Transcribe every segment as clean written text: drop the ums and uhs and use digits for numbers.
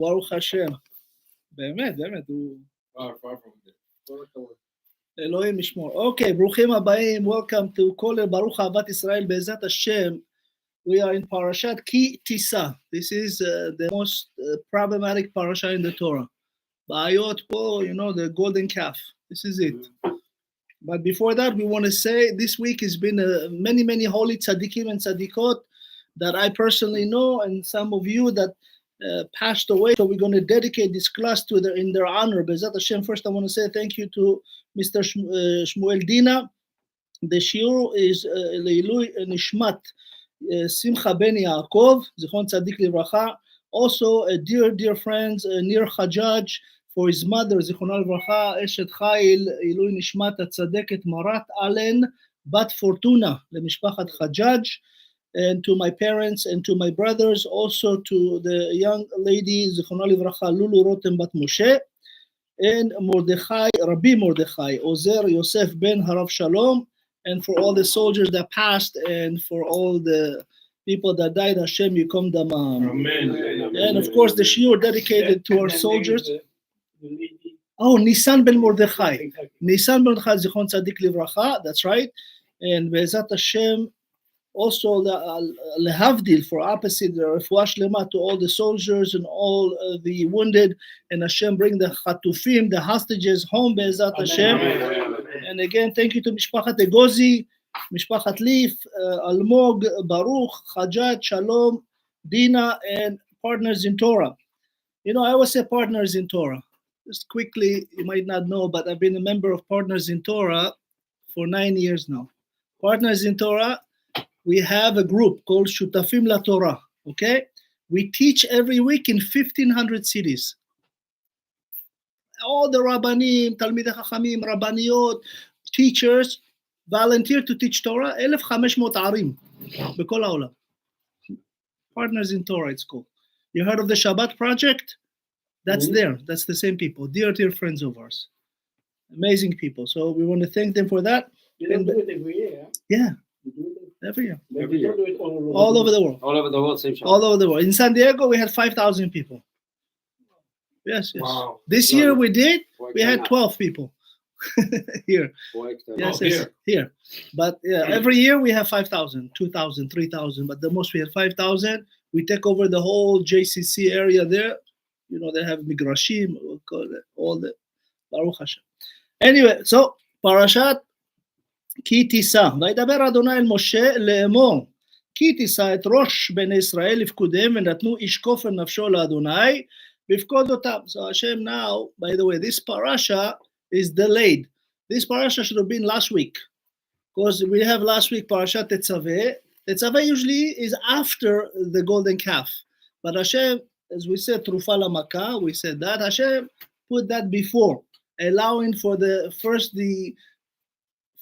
ברוך השם. באמת, הוא... אלוהים ישמור. אוקיי, ברוכים הבאים. Welcome to כולל, ברוך אהבת ישראל, בעזרת השם. We are in Parashat TISA. This is the most problematic parasha in the Torah. Ba'ayot po, you know, the golden calf. This is it. But before that, we want to say this week has been many holy tzaddikim and tzaddikot that I personally know, and some of you that passed away. So we're going to dedicate this class to in their honor. B'ezrat Hashem, first I want to say thank you to Mr. Shmuel Dina. The shi'ur is לעילוי, נשמת, שימחה בן יעקב, זיכרון צדיק לברכה. Also, dear friends, Nir Hajjaj, for his mother, זיכרונה לברכה, אשת חיל, לעילוי נשמת הצדקת מרת אלן, בת פורטונה, למשפחת חג'אג', and to my parents and to my brothers, also to the young lady, זיכרונה לברכה, לולו, רותם, בת-שבע, and Mordechai, Rabbi Mordechai, Ozer, Yosef, Ben-הרוש Shalom, and for all the soldiers that passed, and for all the people that died, Hashem Yikom Damam. Amen. And of course, the shi'ur dedicated to our soldiers. Oh, Nisan ben Mordechai. Nisan ben Mordechai, Zichron Tzadik Livracha, that's right. And Be'ezrat Hashem, also lehavdil, for opposite, the refuah shlema to all the soldiers and all the wounded, and Hashem bring the chatufim, the hostages home, Be'ezrat Hashem. And again, thank you to Mishpachat Agozi, Mishpachat Leaf, Almog, Baruch, Hajjat, Shalom, Dina, and partners in Torah. You know, I always say partners in Torah. Just quickly, you might not know, but I've been a member of Partners in Torah for 9 years now. Partners in Torah, we have a group called Shutafim La Torah, okay? We teach every week in 1,500 cities. All the Rabbanim, Talmidei Chachamim, Rabbaniyot, teachers volunteer to teach Torah, 1,500 ערים בכל העולם. Partners in Torah, it's called. You heard of the Shabbat project? That's there. That's the same people. Dear friends of ours. Amazing people. So we want to thank them for that. You don't do it every year, yeah? Every year. All over the world. All over the world, same Shabbat. All over the world. In San Diego, we had 5,000 people. Yes. Wow. This year we had 12 people here. Yes, here. But yeah, every year we have 5,000, 2,000, 3,000, but the most we had 5,000. We take over the whole JCC area there. You know, they have migrashim, all the Baruch Hashem. Anyway, so Parashat כי תישא, וידבר אדוני אל משה לאמור, כי תישא את ראש בני ישראל לפקודיהם ונתנו איש כופר נפשו לאדוני בפקוד אותם. So Hashem now, by the way, this parasha is delayed. This parasha should have been last week, because we have last week Parashat Tetzaveh. Tetzaveh usually is after the golden calf, but Hashem, as we said, Trufa LaMakah, we said that Hashem put that before, allowing for the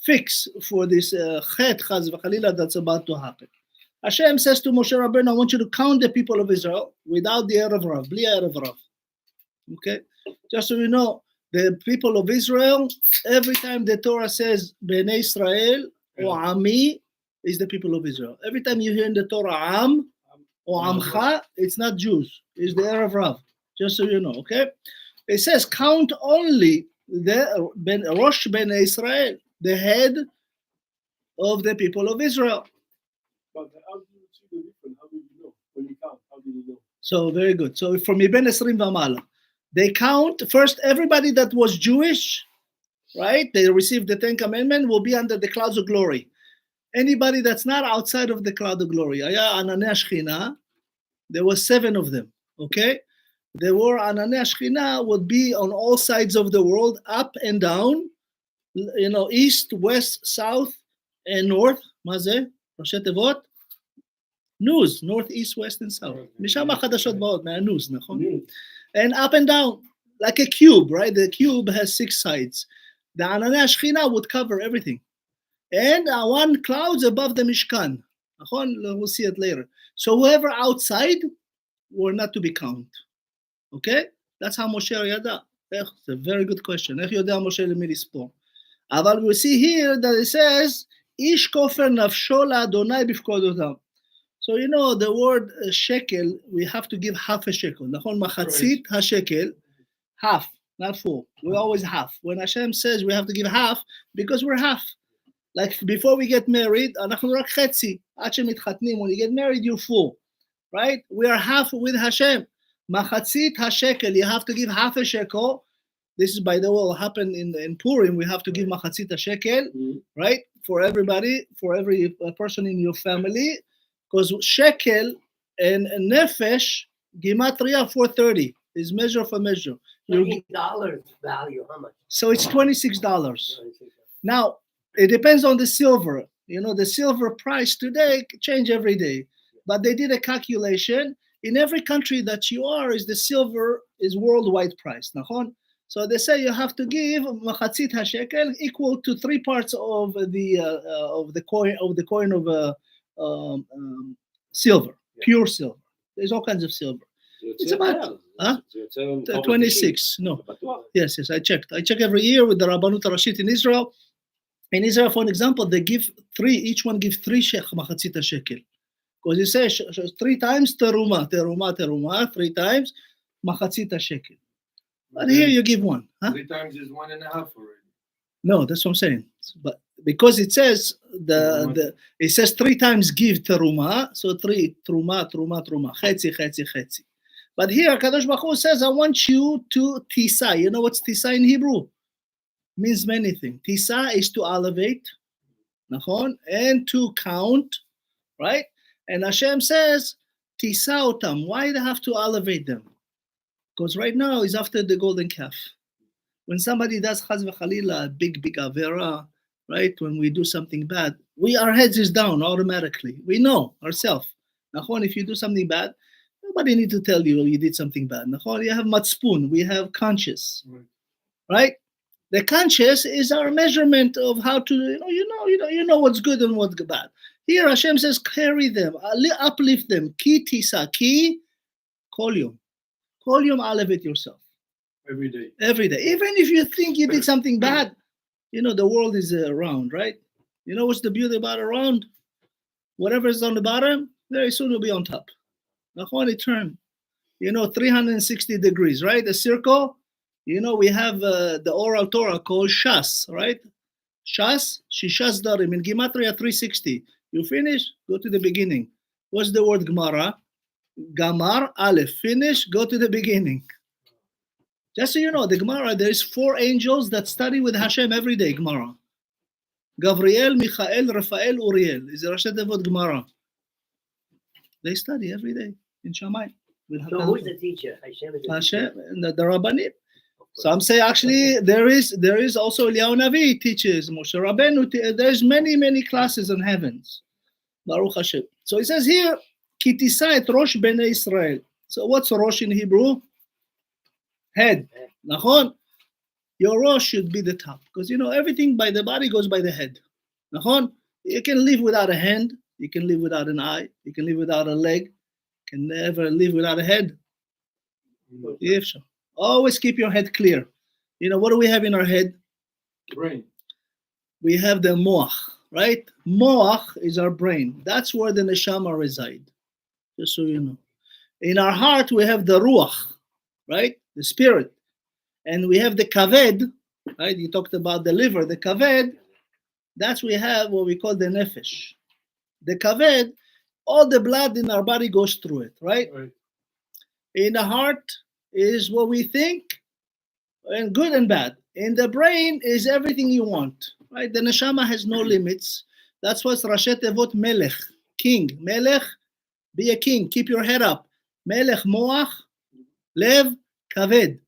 fix for this chet chaz v'chalila that's about to happen. Hashem says to Moshe Rabbeinu, I want you to count the people of Israel without the Erev Rav, bli Erev Rav. Okay? Just so you know, the people of Israel, every time the Torah says Bnei Israel or Ami, is the people of Israel. Every time you hear in the Torah Am or Amcha, it's not Jews, it's the Erev Rav. Just so you know, okay? It says count only the Rosh Bnei Israel, the head of the people of Israel. But how do you see the difference? How do you know? When you count, how do you know? So very good. So from Ibn Esrim Vamala, they count first everybody that was Jewish, right? They received the Ten Commandments will be under the clouds of glory. Anybody that's not outside of the cloud of glory, there were 7 of them, okay? There were Ananei Shechina would be on all sides of the world, up and down, you know, east, west, south, and north. Mazeh, Roshei Tevot, news, north, east, west, and south. Misham hachadashot ba'ot, news, nachon? And up and down, like a cube, right? The cube has 6 sides. The Ananei Shechina would cover everything. And one clouds above the Mishkan. We'll see it later. So whoever outside were not to be counted. Okay? That's how Moshe yada. It's a very good question. איך יודע משה למי לספור? אבל we see here that it says, איש כופר נפשו לאדוני בפקוד אותם. So you know the word shekel, we have to give half a shekel. נכון? מחצית השקל, half, not full. We always half. When Hashem says we have to give half, because we're half. Like before we get married, אנחנו רק חצי. עד שמתחתנים, when you get married, you're full. Right? We are half with Hashem. מחצית השקל, you have to give half a shekel. This is, by the way, will happen in Purim. We have to give מחצית השקל, right? For everybody, for every person in your family. Because shekel and nefesh, gematria 430 is measure for measure. $20 value, how much? So it's $26. Now, it depends on the silver. You know, the silver price today change every day. But they did a calculation. In every country that you are, is the silver is worldwide price. נכון? So they say you have to give מחצית השקל equal to 3 parts of the coin of silver, pure silver. There's all kinds of silver. It's about 26. No. Yes, I checked. I check every year with the Rabbanut Rashit in Israel. In Israel, for an example, they give 3. Each one gives 3 מחצית השקל. Because you say 3 times teruma, 3 times מחצית השקל. But here you give 1. Huh? 3 times is 1.5 already. No, that's what I'm saying. But because it says it says 3 times give teruma, so 3 truma, chetzi. But here Kadosh Baruch Hu says, I want you to TISA. You know what's TISA in Hebrew? Means many things. TISA is to elevate, nachon, and to count, right? And Hashem says, TISA otam. Why do they have to elevate them? Because right now is after the golden calf. When somebody does chaz v'chalila, a big avera, right? When we do something bad, our heads is down automatically. We know ourselves. Nachon, if you do something bad, nobody need to tell you did something bad. Nachon, you have matspun, we have conscious, right? The conscious is our measurement of how to, you know what's good and what's bad. Here Hashem says, carry them, uplift them. Ki tisa, ki kol yom. Kol yom elevate yourself. Every day. Even if you think you did something bad, the world is round, right? You know what's the beauty about a round? Whatever is on the bottom, very soon will be on top. Nachon, it turn. 360 degrees, right? A circle. We have the oral Torah called Shas, right? Shas, Shishas Darim. In Gematria 360. You finish, go to the beginning. What's the word Gemara? Gamar, Aleph. Finish, go to the beginning. Just so you know, the Gemara, there's 4 angels that study with Hashem every day, Gemara. Gabriel, Michael, Raphael, Uriel. Is the Rashi Tevot Gemara. They study every day in Shammai. So who's the teacher? Hashem, and the Rabbanim. Some say actually there is also Eliyahu Navi teaches, Moshe Rabbeinu. There's many classes in heavens. Baruch Hashem. So it says here, Ki tisa et rosh bnei Israel. So what's rosh in Hebrew? Head. Nachon? Your rosh should be the top. Because everything by the body goes by the head. Nachon? You can live without a hand. You can live without an eye. You can live without a leg. You can never live without a head. Always keep your head clear. What do we have in our head? Brain. We have the moach, right? Moach is our brain. That's where the neshama reside. Just so you know. In our heart, we have the ruach, right? The spirit. And we have the kaved, right? You talked about the liver. The kaved, that's we have what we call the nefesh. The kaved, all the blood in our body goes through it, right? In the heart is what we think, and good and bad. In the brain is everything you want, right? The neshama has no limits. That's what's Rashi Tevot Melech, king. Melech, be a king. Keep your head up. Melech, moach, lev, kaved.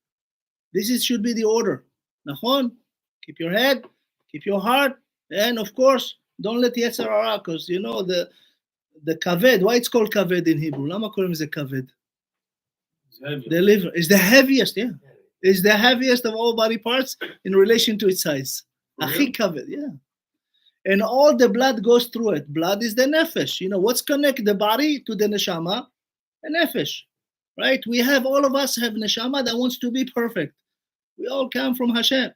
This should be the order. Nachon? Keep your head, keep your heart, and of course, don't let Yetzer Hara, because the kaved. Why it's called kaved in Hebrew? Lama kolim is a kaved. The liver is the heaviest, yeah. It's the heaviest of all body parts in relation to its size. Achi kaved, yeah. And all the blood goes through it. Blood is the nefesh. What's connect the body to the neshama? The nefesh, right? All of us have neshama that wants to be perfect. We all come from Hashem.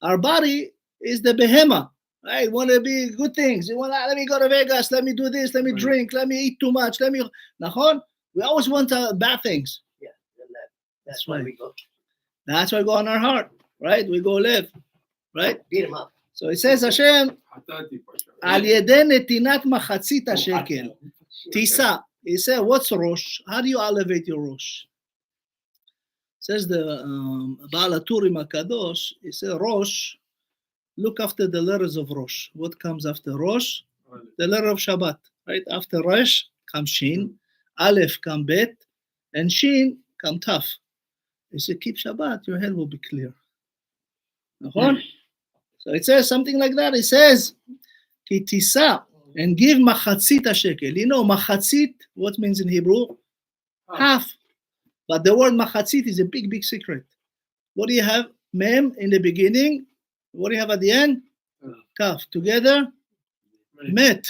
Our body is the behema, right? Want to be good things. You want to, let me go to Vegas, let me do this, let me Right. drink, let me eat too much, let me, nachon? We always want bad things. Yeah, and that's That's why right. we go That's why we go on our heart, right? We go live, right? beat him up. So it says Hashem, חטאתי פשוט. על ידי נתינת מחצית השקל, TISA. He said, what's Rosh? How do you elevate your Rosh? Says the Baal HaTurim HaKadosh, he said, Rosh, look after the letters of Rosh. What comes after Rosh? The letter of Shabbat, right? After Rosh comes Shin, Aleph come Bet, and Shin come Taf. He said, keep Shabbat, your head will be clear. So it says something like that. It says, Ki TISA, and give machatzit shekel. You know, machatzit, what means in Hebrew? Half. But the word machatzit is a big, big secret. What do you have? Mem in the beginning. What do you have at the end? Kaf. Together? Met.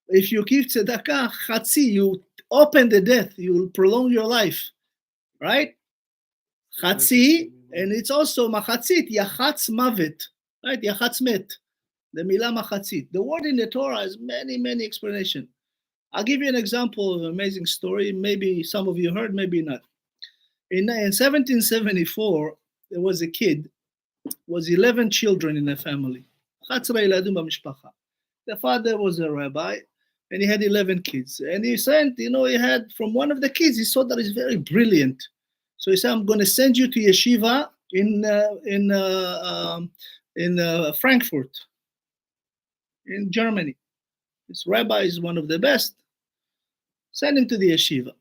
If you give tzedakah, chatzi, you open the death, you will prolong your life. Right? Chatzi, and it's also machatzit, yachatz mavet. Right? Yachatz met. The milah machatzit. The word in the Torah has many, many explanations. I'll give you an example of an amazing story. Maybe some of you heard, maybe not. In 1774, there was a kid, was 11 children in a family. 11 ילדים במשפחה. The father was a rabbi, and he had 11 kids. And he sent, he had from one of the kids, he saw that he's very brilliant. So he said, I'm going to send you to yeshiva in Frankfurt, in Germany. This rabbi is one of the best. Send him to the yeshiva.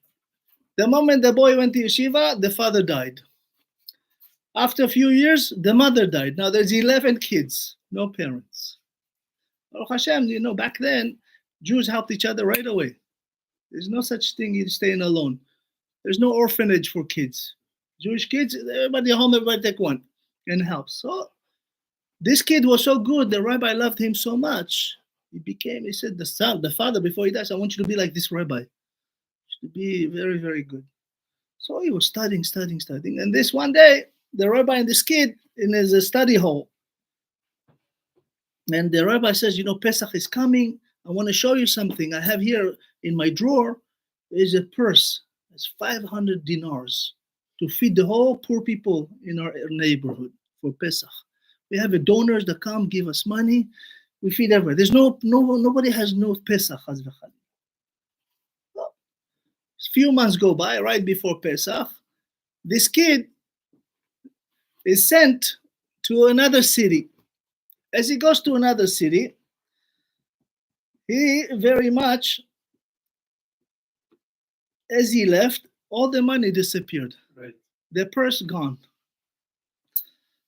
The moment the boy went to yeshiva, the father died. After a few years, the mother died. Now there's 11 kids, no parents. Baruch Hashem, back then, Jews helped each other right away. There's no such thing as staying alone. There's no orphanage for kids. Jewish kids, everybody home, everybody take one and help. So this kid was so good, the rabbi loved him so much. He said, the father, before he dies, I want you to be like this rabbi. To be very, very good. So he was studying. And this one day, the rabbi and this kid in his study hall. And the rabbi says, Pesach is coming. I want to show you something. I have here in my drawer is a purse. It's 500 dinars to feed the whole poor people in our neighborhood for Pesach. We have donors that come give us money. We feed everywhere. There's nobody has no Pesach. Few months go by, right before Pesach, this kid is sent to another city. As he goes to another city, he very much, as he left, all the money disappeared. Right. The purse gone.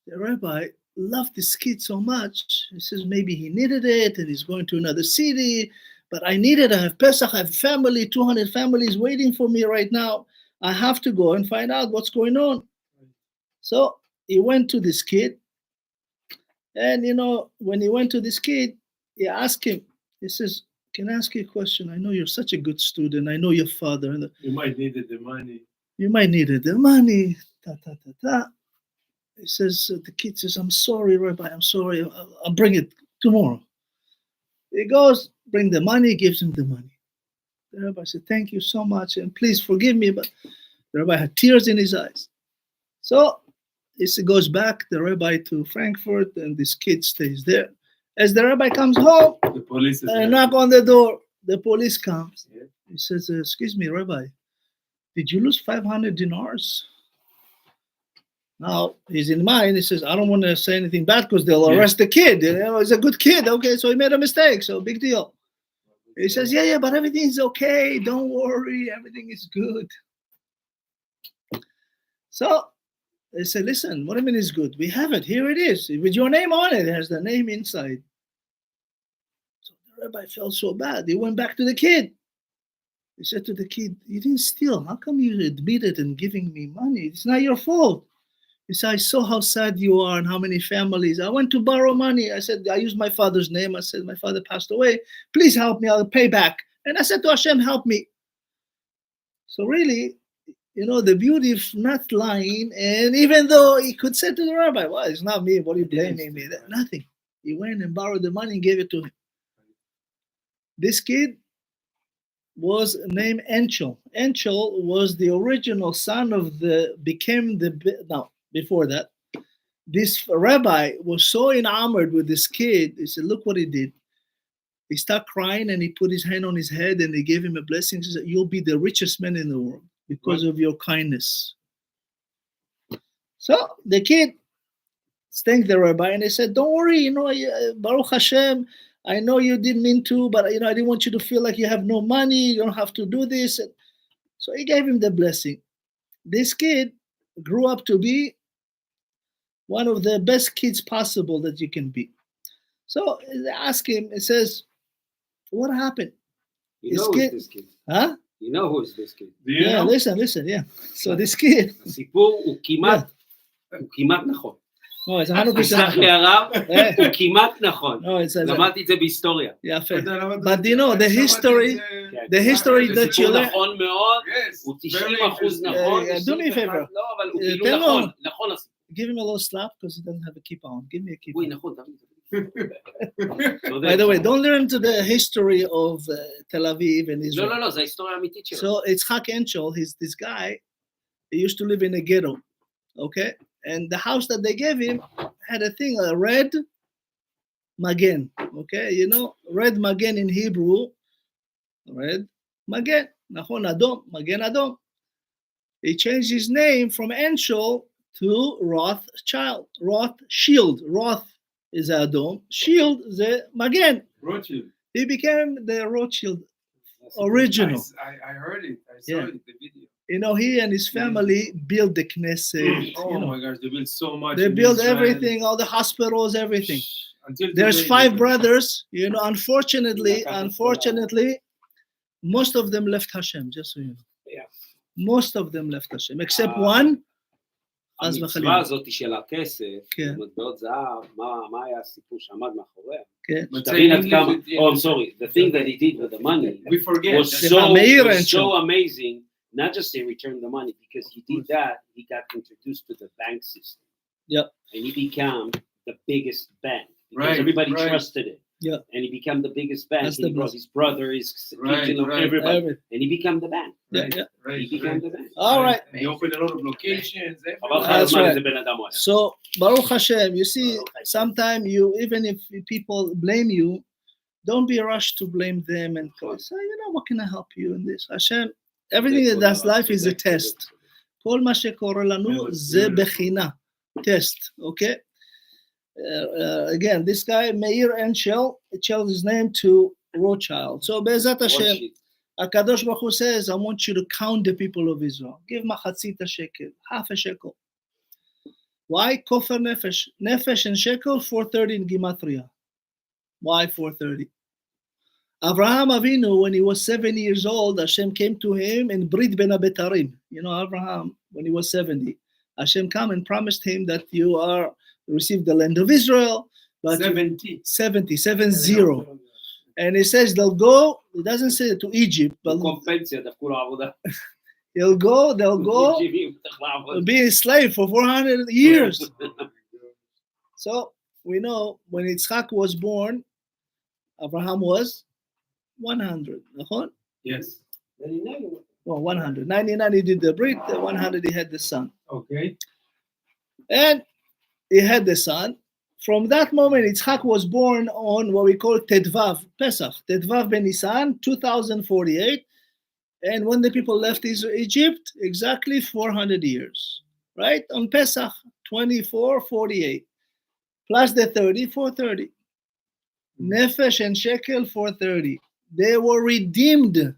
The rabbi loved this kid so much. He says maybe he needed it and he's going to another city. But I need it. I have Pesach, I have family, 200 families waiting for me right now. I have to go and find out what's going on. So he went to this kid. And, when he went to this kid, he asked him, he says, can I ask you a question? I know you're such a good student. I know your father. You might need the money. You might need the money. He says, the kid says, I'm sorry, Rabbi, I'm sorry. I'll bring it tomorrow. He goes, bring the money, gives him the money. The rabbi said, thank you so much, and please forgive me, but the rabbi had tears in his eyes. So he goes back, the rabbi to Frankfurt, and this kid stays there. As the rabbi comes home, The police is knock on the door. The police comes. Yeah. He says, excuse me, Rabbi, did you lose 500 dinars? Now, he's in mind, he says, I don't want to say anything bad because they'll arrest the kid. He's a good kid. Okay, so he made a mistake, so big deal. He says, yeah, but everything's okay. Don't worry, everything is good. So they say, listen, what do you mean it's good? We have it, here it is, with your name on it. It has the name inside. So the rabbi felt so bad. He went back to the kid. He said to the kid, you didn't steal. How come you admitted and giving me money? It's not your fault. He said, I saw how sad you are and how many families. I went to borrow money. I said, I used my father's name. I said, my father passed away. Please help me. I'll pay back. And I said to Hashem, help me. So really, the beauty of not lying. And even though he could say to the rabbi, well, it's not me. What are you blaming me? Nothing. He went and borrowed the money and gave it to him. This kid was named Enchel. Enchel was the original son of before that, this rabbi was so enamored with this kid. He said, look what he did. He started crying and he put his hand on his head and he gave him a blessing. He said, you'll be the richest man in the world because of your kindness. So the kid thanked the rabbi and he said, don't worry, Baruch Hashem, I know you didn't mean to, but I didn't want you to feel like you have no money, you don't have to do this. So he gave him the blessing. This kid grew up to be one of the best kids possible that you can be. So they ask him, it says, what happened? You know who's this kid? Huh? You know who's this kid? Yeah, listen, yeah. So this kid. הסיפור הוא כמעט נכון. No, it's 100% תסלח לי הרב, הוא כמעט נכון. No, it's למדתי את זה בהיסטוריה. יפה. But the history that you learn. זה סיפור נכון מאוד, הוא 90% נכון. Do me a favor. לא, אבל הוא כאילו נכון, נכון הסיפור. Give him a little slap because he doesn't have a kippah on. Give me a kippah. אוי, נכון, By the way, don't learn to the history of Tel Aviv and Israel. לא, זה ההיסטוריה האמיתית שלו. So Yitzchak Enchel, this guy, he used to live in a ghetto, okay? And the house that they gave him had a thing, a red magen, okay? Red magen in Hebrew, red magen, nachon adom, magen adom. He changed his name from Enchel to Rothschild, Rothschild. Roth is Adom, Shield is Magen. Rothschild. He became the Rothschild original. I heard it. I saw it, the video. He and his family built the Knesset. Oh my gosh, they built so much. They built everything, all the hospitals, everything. There's 5 brothers. Unfortunately, most of them left Hashem, just so you know. Yeah. Most of them left Hashem, except one. המצווה הזאת של הכסף, מטבעות זהב, מה היה הסיפור שעמד מאחוריה? תבין עד כמה, I'm sorry, the thing that he did with the money was so amazing, not just they returned the money, because he did that, he got introduced to the bank system. Yep. And he became the biggest bank, because everybody trusted it. Yeah. And he became the biggest bank. He brought his brother, his everybody. And he became the bank. He became the bank. All right. He opened a lot of locations. That's right. So, Baruch Hashem, you see, sometimes even if people blame you, don't be rushed to blame them and say, what can I help you in this? Hashem, everything that does life is a test. כל מה שקורה לנו זה בחינה. Test, okay? Again, this guy, Meir Enchel, changed his name to Rothschild. So, Be'ezat Hashem, HaKadosh Baruch Hu says, I want you to count the people of Israel. Give machatzit shekel, half a shekel. Why? Kofer nefesh. Nefesh and shekel, 430 in Gematria. Why 430? Abraham Avinu, when he was 7 years old, Hashem came to him in Brit Ben Abetarim. Abraham, when he was 70, Hashem came and promised him that you are receive the land of Israel. But 70. And he says they'll go, it doesn't say to Egypt, but they'll go be a slave for 400 years. So we know when Yitzchak was born, Abraham was 100. Yes. Well, 100. 99 he did the Brit, 100 he had the son. Okay. And he had the son. From that moment, Yitzchak was born on what we call Tedvav, Pesach. Tedvav ben Nisan, 2048. And when the people left Egypt, exactly 400 years. Right? On Pesach, 2448. Plus the 30, 430. Nefesh and shekel, 430. They were redeemed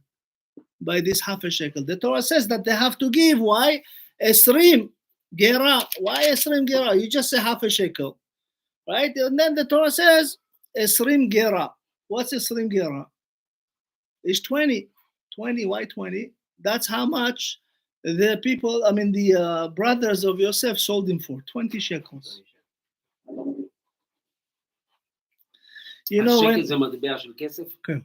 by this half a shekel. The Torah says that they have to give. Why? Esrim. Gera. Why Esrim Gera? You just say half a shekel, right? And then the Torah says Esrim Gera. What's Esrim Gera? It's 20. 20. Why 20? That's how much the people, the brothers of Yosef sold him for. 20 shekels. Okay.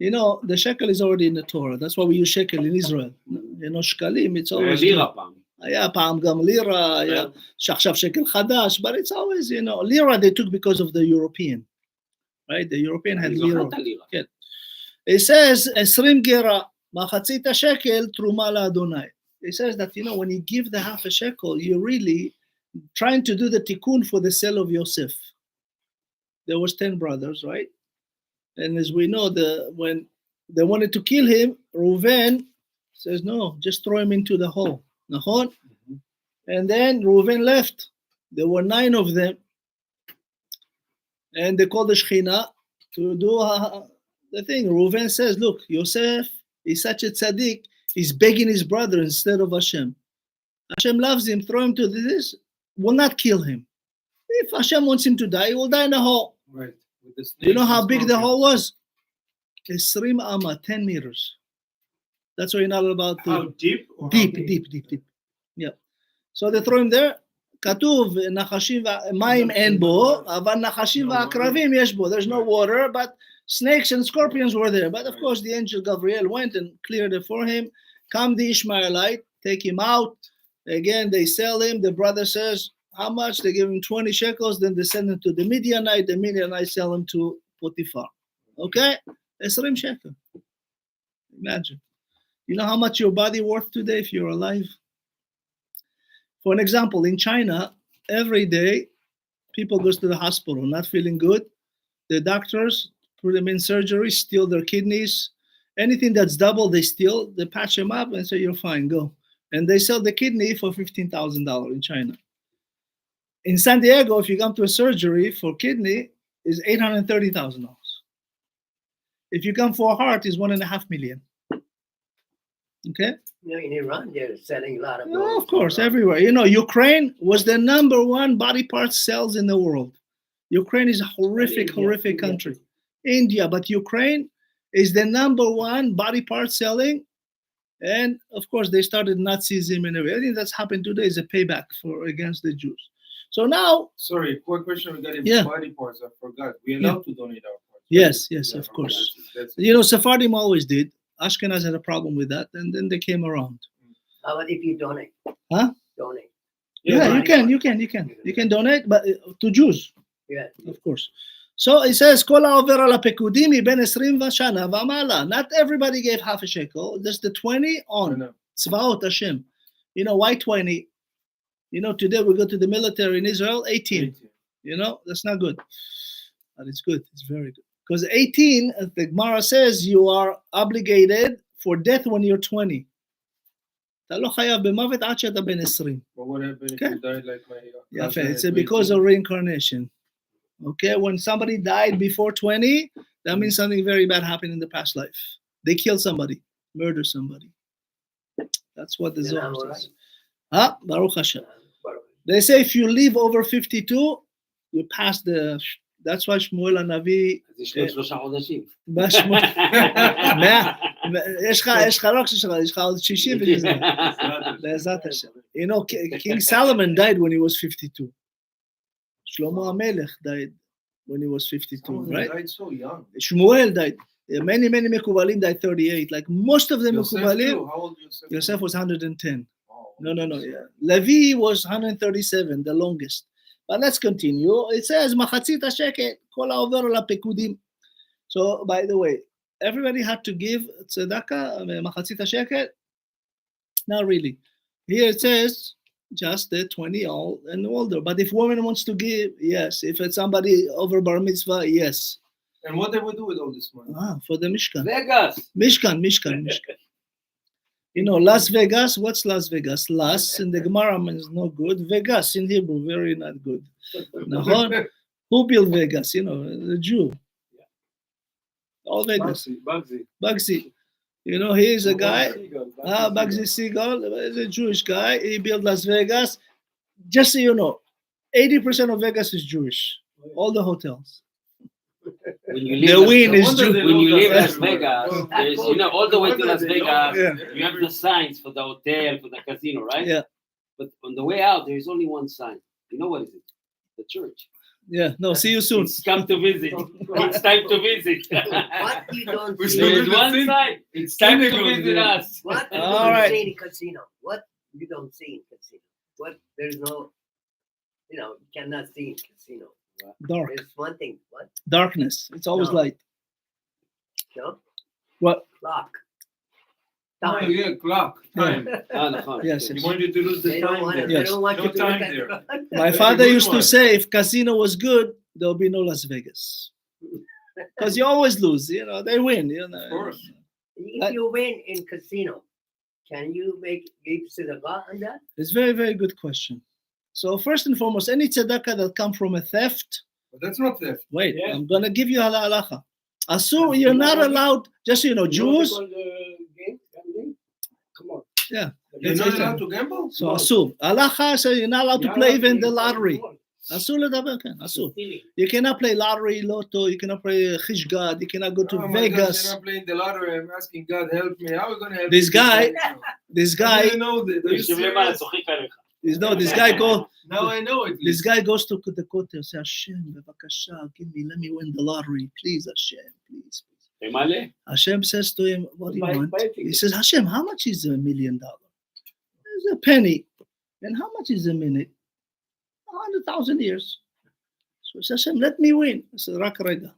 The shekel is already in the Torah. That's why we use shekel in Israel. Shkalim, it's always. היה פעם גם לירה, היה שעכשיו שקל חדש, but it's always, you know, לירה they took because of the European, right? The European had לירה. כן. It says, 20 גרה, מחצית השקל, תרומה לאדוני. It says that, you know, when you give the half a shekel, you're really trying to do the tikkun for the sale of Yosef. There was 10 brothers, right? And as we know, when they wanted to kill him, Reuven says, no, just throw him into the hole. Mm-hmm. And then Reuven left. There were 9 of them. And they called the Shechina to do the thing. Reuven says, look, Yosef is such a tzaddik, he's begging his brother instead of Hashem. Hashem loves him, throw him to this, will not kill him. If Hashem wants him to die, he will die in a hole. Right. You know how big the hole was? 20 amma, 10 meters. That's why you're not allowed to. How deep? Deep. Yeah. So they throw him there. כתוב, נחשים מים אין בו, אבל נחשים ועקרבים יש בו. There's no water, but snakes and scorpions were there. But of course, the angel Gabriel went and cleared it for him. Come the Ishmaelite, take him out. Again, they sell him. The brother says, how much? They give him 20 shekels. Then they send him to the Midianite. The Midianite sell him to Potiphar. Okay? 20 shekel. Imagine. You know how much your body worth today if you're alive? For an example, in China, every day, people goes to the hospital, not feeling good. The doctors put them in surgery, steal their kidneys. Anything that's double, they steal. They patch them up and say, you're fine, go. And they sell the kidney for $15,000 in China. In San Diego, if you come to a surgery for kidney, is $830,000. If you come for a heart, is $1.5 million. Okay? You know, in Iran, they're selling a lot of those. Oh, of course, everywhere. You know, Ukraine was the #1 body part sales in the world. Ukraine is a horrific country. India, but Ukraine is the #1 body part selling. And of course, they started Nazism and everything. I think that's happened today is a payback against the Jews. So now. Sorry, quick question regarding body parts. I forgot. We allowed to donate our parts. Yes, of course. You know, Sephardim always did. Ashkenaz had a problem with that, and then they came around. How about if you donate? Huh? Donate. Yeah, you can donate, but to Jews. Yeah. Of course. So it says, כל העובר על הפקודים מבין 20 שנה ומעלה. Not everybody gave half a shekel. Just the 20 on. צבאות Hashem. You know, why 20? You know, today we go to the military in Israel, 18. You know, that's not good. But it's good. It's very good. Because 18, the Gemara says, you are obligated for death when you're 20. אתה לא חייב במוות עד שאתה בן 20. But what happened if you died like my... Yeah, it's because of reincarnation. Okay, when somebody died before 20, that means something very bad happened in the past life. They killed somebody, murdered somebody. That's what the Zohar says. Baruch Hashem. They say if you live over 52, you pass the... That's why Shmuel HaNavi... יש לו 3 חודשים. יש לך עוד 60 וזה. בעזרת השם. You know, King Solomon died when he was 52. Shlomo HaMelech died when he was 52, right? He died so young. Shmuel died. Many Mekubalim died 38. Like most of the Mekubalim, How old Yosef? Yosef was 110. Oh, No. Yeah. Levi was 137, the longest. But let's continue. It says, מחצית השקל, כל העובר על הפקודים. So, by the way, everybody had to give tzedakah, מחצית השקל? Not really. Here it says, just the 20 and older. But if woman wants to give, yes. If it's somebody over bar mitzvah, yes. And what they would do with all this money? For the Mishkan. Vegas. Mishkan. You know, Las Vegas, what's Las Vegas? Las in the Gemara means no good. Vegas in Hebrew, very not good. Who built Vegas? You know, the Jew. All Vegas. Bugsy. You know, he is a guy. Bugsy Siegel, he's a Jewish guy. He built Las Vegas. Just so you know, 80% of Vegas is Jewish. All the hotels. When you live in Las Vegas, there's, you know, all the way to Las Vegas, you have the signs for the hotel, for the casino, right? Yeah. But on the way out, there is only one sign. You know what is it? The church. Yeah. No, see you soon. It's come to visit. It's time to visit. What you don't There is one sign. It's time to visit us. What you All don't right. see in the casino? What you don't see in casino? What? There's no, you cannot see in casino. Dark. There's one thing. What? Darkness. It's always No. light. No? What? Clock. Oh, Time. yeah, clock. Time. Yes. You want you to lose the They don't time want, there. they Yes. don't want No you to time look at there. the clock. My That's father a good used to one. say, if casino was good, there'll be no Las Vegas. Because you always lose. They win. Of course. If you win in casino, can you give tzedakah on that? It's a very, very good question. So first and foremost, any tzedakah that come from a theft, But that's not theft. wait, Yeah. I'm going to give you halacha. Asur, you're not allowed, just so you know, Jews, Come on. Yeah. You're not allowed to gamble? so Asur. Halacha, so you're not allowed to play even the lottery. Asur ledaber, כן, Asur. You cannot play lottery, lotto, you cannot play chishgad, you cannot go to Oh my God, Vegas. you're not playing the lottery. I'm asking God, help me. How are we going to help This you? guy- This I guy, didn't know that. Are you serious? this guy go. Now I know it. This guy goes to the kotel, say, Hashem, bevakasha, let me win the lottery, please, Hashem, please. Hashem says to him, what do you want? He says, Hashem, how much is $1 million? It's a penny. And how much is a minute? 100,000 years. So he says, Hashem, let me win. I said, Rak rega.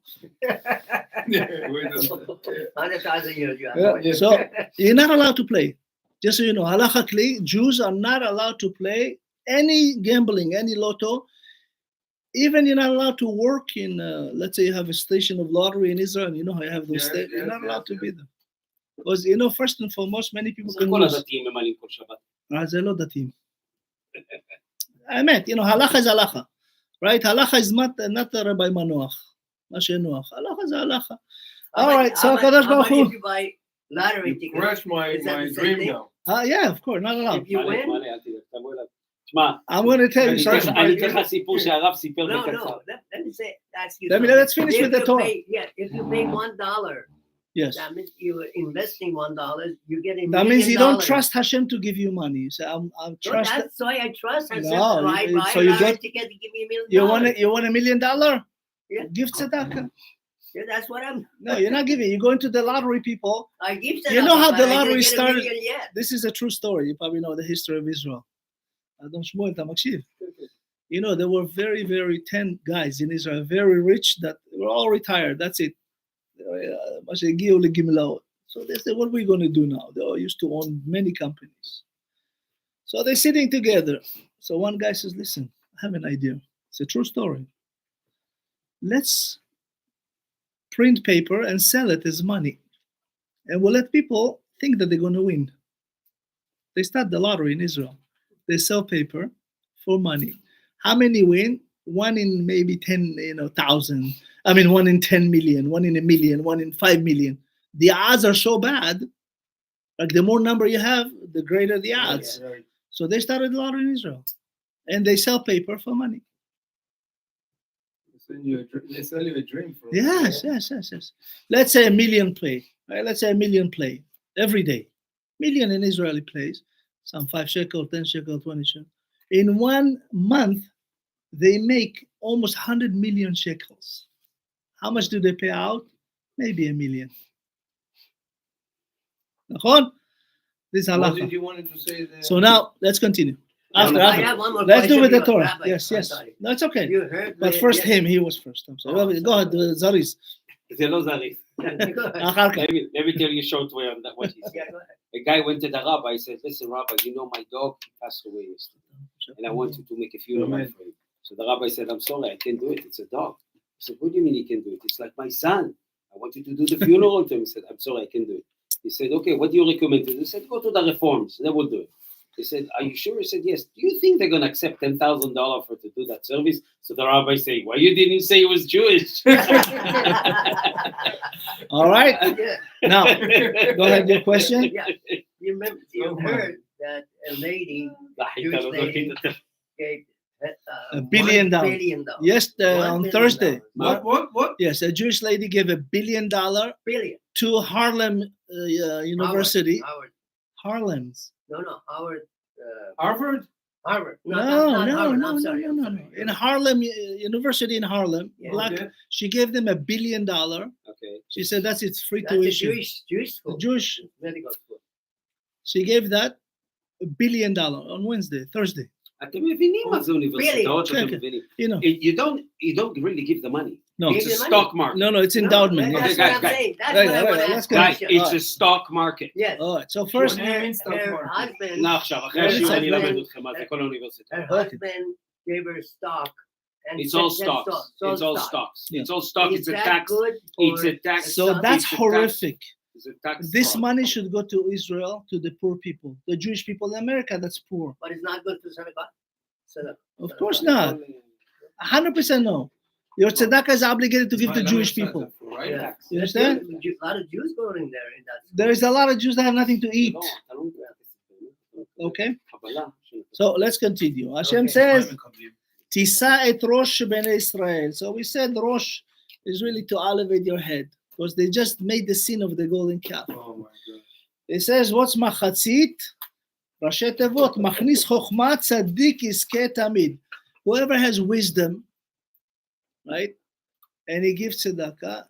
Yeah, wait a second. 100,000 years you have. Yeah, so you're not allowed to play. Just so you know, halachically, Jews are not allowed to play any gambling, any lotto. Even you're not allowed to work in, let's say you have a station of lottery in Israel, and you know how you have those Yes, stations. You're yes, not allowed yes, to be there. Because, first and foremost, many people can כל lose. הדתיים ממלאים כל שבת. זה לא דתיים. האמת, halacha is halacha. Right? Halacha is not Rabbi Manoach. מה שנוח. halacha זה halacha. All right, so הקדוש ברוך הוא. If you buy lottery You ticket, crushed my Is that the same dream thing? now. Yeah, of course, not allowed. if you win, תשמע, I'm going to tell you something. אני אתן לך סיפור שהרב סיפר no, בקצר. let me ask you. Let's finish If with the you Torah. if you pay $1, Yes. that means you are investing $1. You get $1 That means you million. don't trust Hashem to give you money. You say, I'm So trust. that's why I trust Hashem. No, So I you- buy so you lottery get- ticket to give me $1 million. You want $1 million? Yeah. Give tzedakah. Yeah, that's what I'm. No, you're not giving. You go into the lottery, people. I give You know how tzedakah, the but I lottery didn't get $1 started? million yet. This is a true story. You probably know the history of Israel. Adam Shmuel, אתה מקשיב. There were very, very 10 guys in Israel, very rich, that were all retired. That's it. מה שהגיעו לגמלאות. So they said, what are we going to do now? They all used to own many companies. So they're sitting together. So one guy says, listen, I have an idea. It's a true story. Let's print paper and sell it as money. And we'll let people think that they're going to win. They start the lottery in Israel. They sell paper for money. How many win? 1 in maybe 10,000. I mean, 1 in 10 million, 1 in a million, 1 in 5 million. The odds are so bad. Like the more number you have, the greater the odds. Right. So they started the lottery in Israel. And they sell paper for money. They sell you a dream. For Yes. Let's say 1 million play. Right? Let's say 1 million play every day. Million in Israeli plays. Some 5 shekel, 10 shekel, 20 shekel. In 1 month, they make almost 100 million shekels. How much do they pay out? Maybe 1 million. נכון? This is What halacha. did you want to say there? So now, let's continue. After. I have one more Let's do question with the for Torah. Rabbi. Yes. I'm sorry. No, it's okay. You heard But me- first yes. he was first. I'm sorry. Oh, Go ahead, Zaris. זה לא זריז. Go ahead. אחר כך. Let me tell you a short way on that, what he said. Yeah, go ahead. A guy went to the rabbi, he said, listen, rabbi, my dog passed away yesterday, and I want you to make a funeral Amen. for him. So the rabbi said, I'm sorry, I can't do it. It's a dog. I said, what do you mean you can do it? It's like my son. I want you to do the funeral to him. He said, I'm sorry, I can't do it. He said, okay, what do you recommend to do? He said, go to the reforms. They will do it. He said, are you sure? He said, yes. Do you think they're going to accept $10,000 for to do that service? So the rabbi said, why you didn't say he was Jewish? All right. Yeah. Now, go ahead, your question. Yeah. You heard that a lady Jewish lady gave $1 billion. $1 billion. Yes, $1 on billion. Thursday. What? Yes, a Jewish lady gave $1 billion Billion. to Harlem University. Howard. Harlem's. No, Howard. Harvard? Harvard. No, not Harvard. I'm sorry. In Harlem University in Harlem, Yeah. black. Okay. She gave them $1 billion. Okay. She said that's its free That's a tuition. Jewish school. Jewish. Medical school. She gave that $1 billion on Wednesday, Thursday. אתם מבינים מה זה אוניברסיטאות שאתם מבינים. You know. You don't really give the money. No. It's a stock market. No, it's endowment. That's Okay, what I'm guys, saying. That's what I want to ask. Guys, you. it's a stock market. Yes. All right. So first, Her husband, לא עכשיו, אחרי השיעור אני אלמד אתכם מה זה כל האוניברסיטה. her husband gave her stock. And It's all said, stocks. It's all stocks. Yeah. It's all stock. Is It's a that tax. good It's a tax. so that's It's a tax. horrific. It's a tax This fraud. money should go to Israel, to the poor people, the Jewish people in America that's poor. But it's not good for tzedakah. Of course not. 100% no. Your tzedakah is obligated to give to Jewish people. Yeah. You understand? A lot of Jews going in there. In that. There is a lot of Jews that have nothing to eat. Okay? So let's continue. Hashem Okay. says, TISA et rosh bnei Israel. So we said rosh is really to elevate your head because they just made the sin of the golden calf. Oh my God. It says, what's machatzit? ראשי תיבות, מכניס חוכמה צדיק יזכה תמיד. Whoever has wisdom, right? And he gives tzedakah,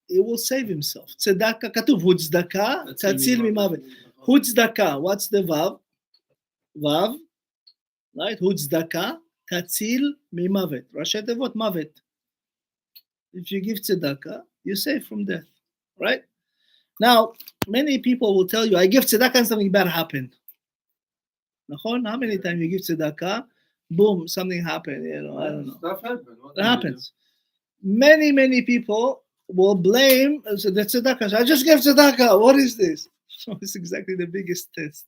he will save himself. tzedakah, כתוב, הוא צדקה, תציל ממוות. הוא צדקה, what's the vav? vav, right? הוא צדקה, תציל ממוות. ראשי תיבות, מוות. If you give tzedakah, you save from death, right? Now, many people will tell you, I give tzedakah and something bad happened. How many times you give tzedakah, boom, something happened, I don't know. Stuff happened. It happens. Many people will blame the tzedakah. I just gave tzedakah. What is this? So it's exactly the biggest test.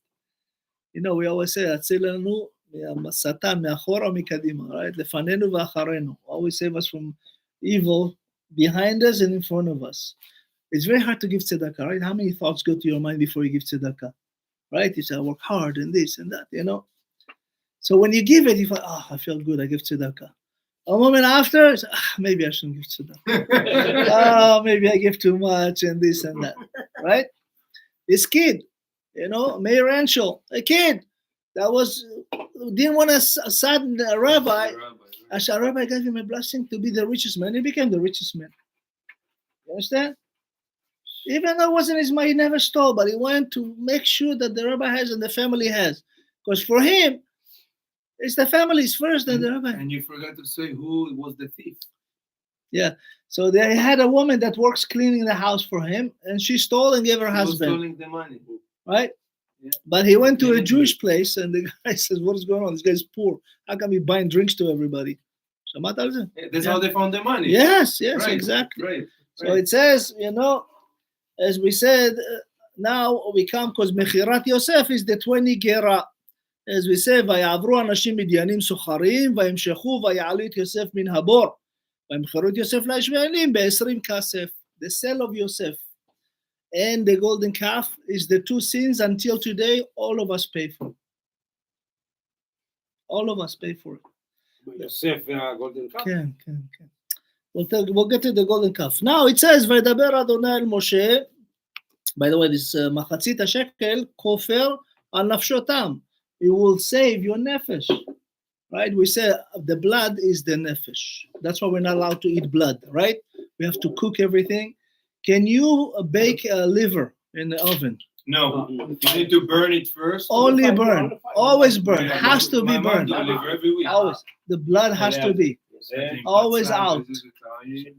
We always say, הצילנו מהשטן, מאחורה ומקדימה, right? לפנינו ואחרינו. Always save us from evil behind us and in front of us. It's very hard to give tzedakah, right? How many thoughts go to your mind before you give tzedakah? Right? You say, I work hard and this and that, So when you give it, you feel, I feel good, I give tzedakah. A moment after, it's, maybe I shouldn't give tzedakah. Maybe I give too much and this and that, right? This kid, Mayor Anshel, a kid that didn't want to sadden a rabbi. A rabbi gave him a blessing to be the richest man. He became the richest man. You understand? Even though it wasn't his money, he never stole, but he wanted to make sure that the rabbi has and the family has. Because for him, it's the families first and the rabbi. And you forgot to say who was the thief. Yeah. So they had a woman that works cleaning the house for him, and she stole and gave her husband. Was stealing the money. Right? Yeah. But he went to a Jewish place, and the guy says, what is going on? This guy's poor. How come he buying drinks to everybody? That's how they found the money. Yes, right. Exactly. Right. So it says, as we said, now we come because Mechirat Yosef is the 20 gera. As we say, ויעברו אנשים מדיינים סוחרים, וימשכו ויעלו את יוסף מן הבור. וימכרו את יוסף לישמעאלים ב-20 כסף. The sale of Yosef and the golden calf is the two sins until today all of us pay for. All of us pay for it. יוסף והגולדן קאף? כן. We'll get to the golden calf. Now it says, וידבר אדוני אל משה, by the way, this מחצית השקל, כופר על נפשותם. You will save your nefesh. Right? We say the blood is the nefesh. That's why we're not allowed to eat blood, right? We have to cook everything. Can you bake a liver in the oven? No. You need to burn it first. Only burn. Always burn. Yeah, Has to be burned. Every week. Always. The blood has to be. Always out.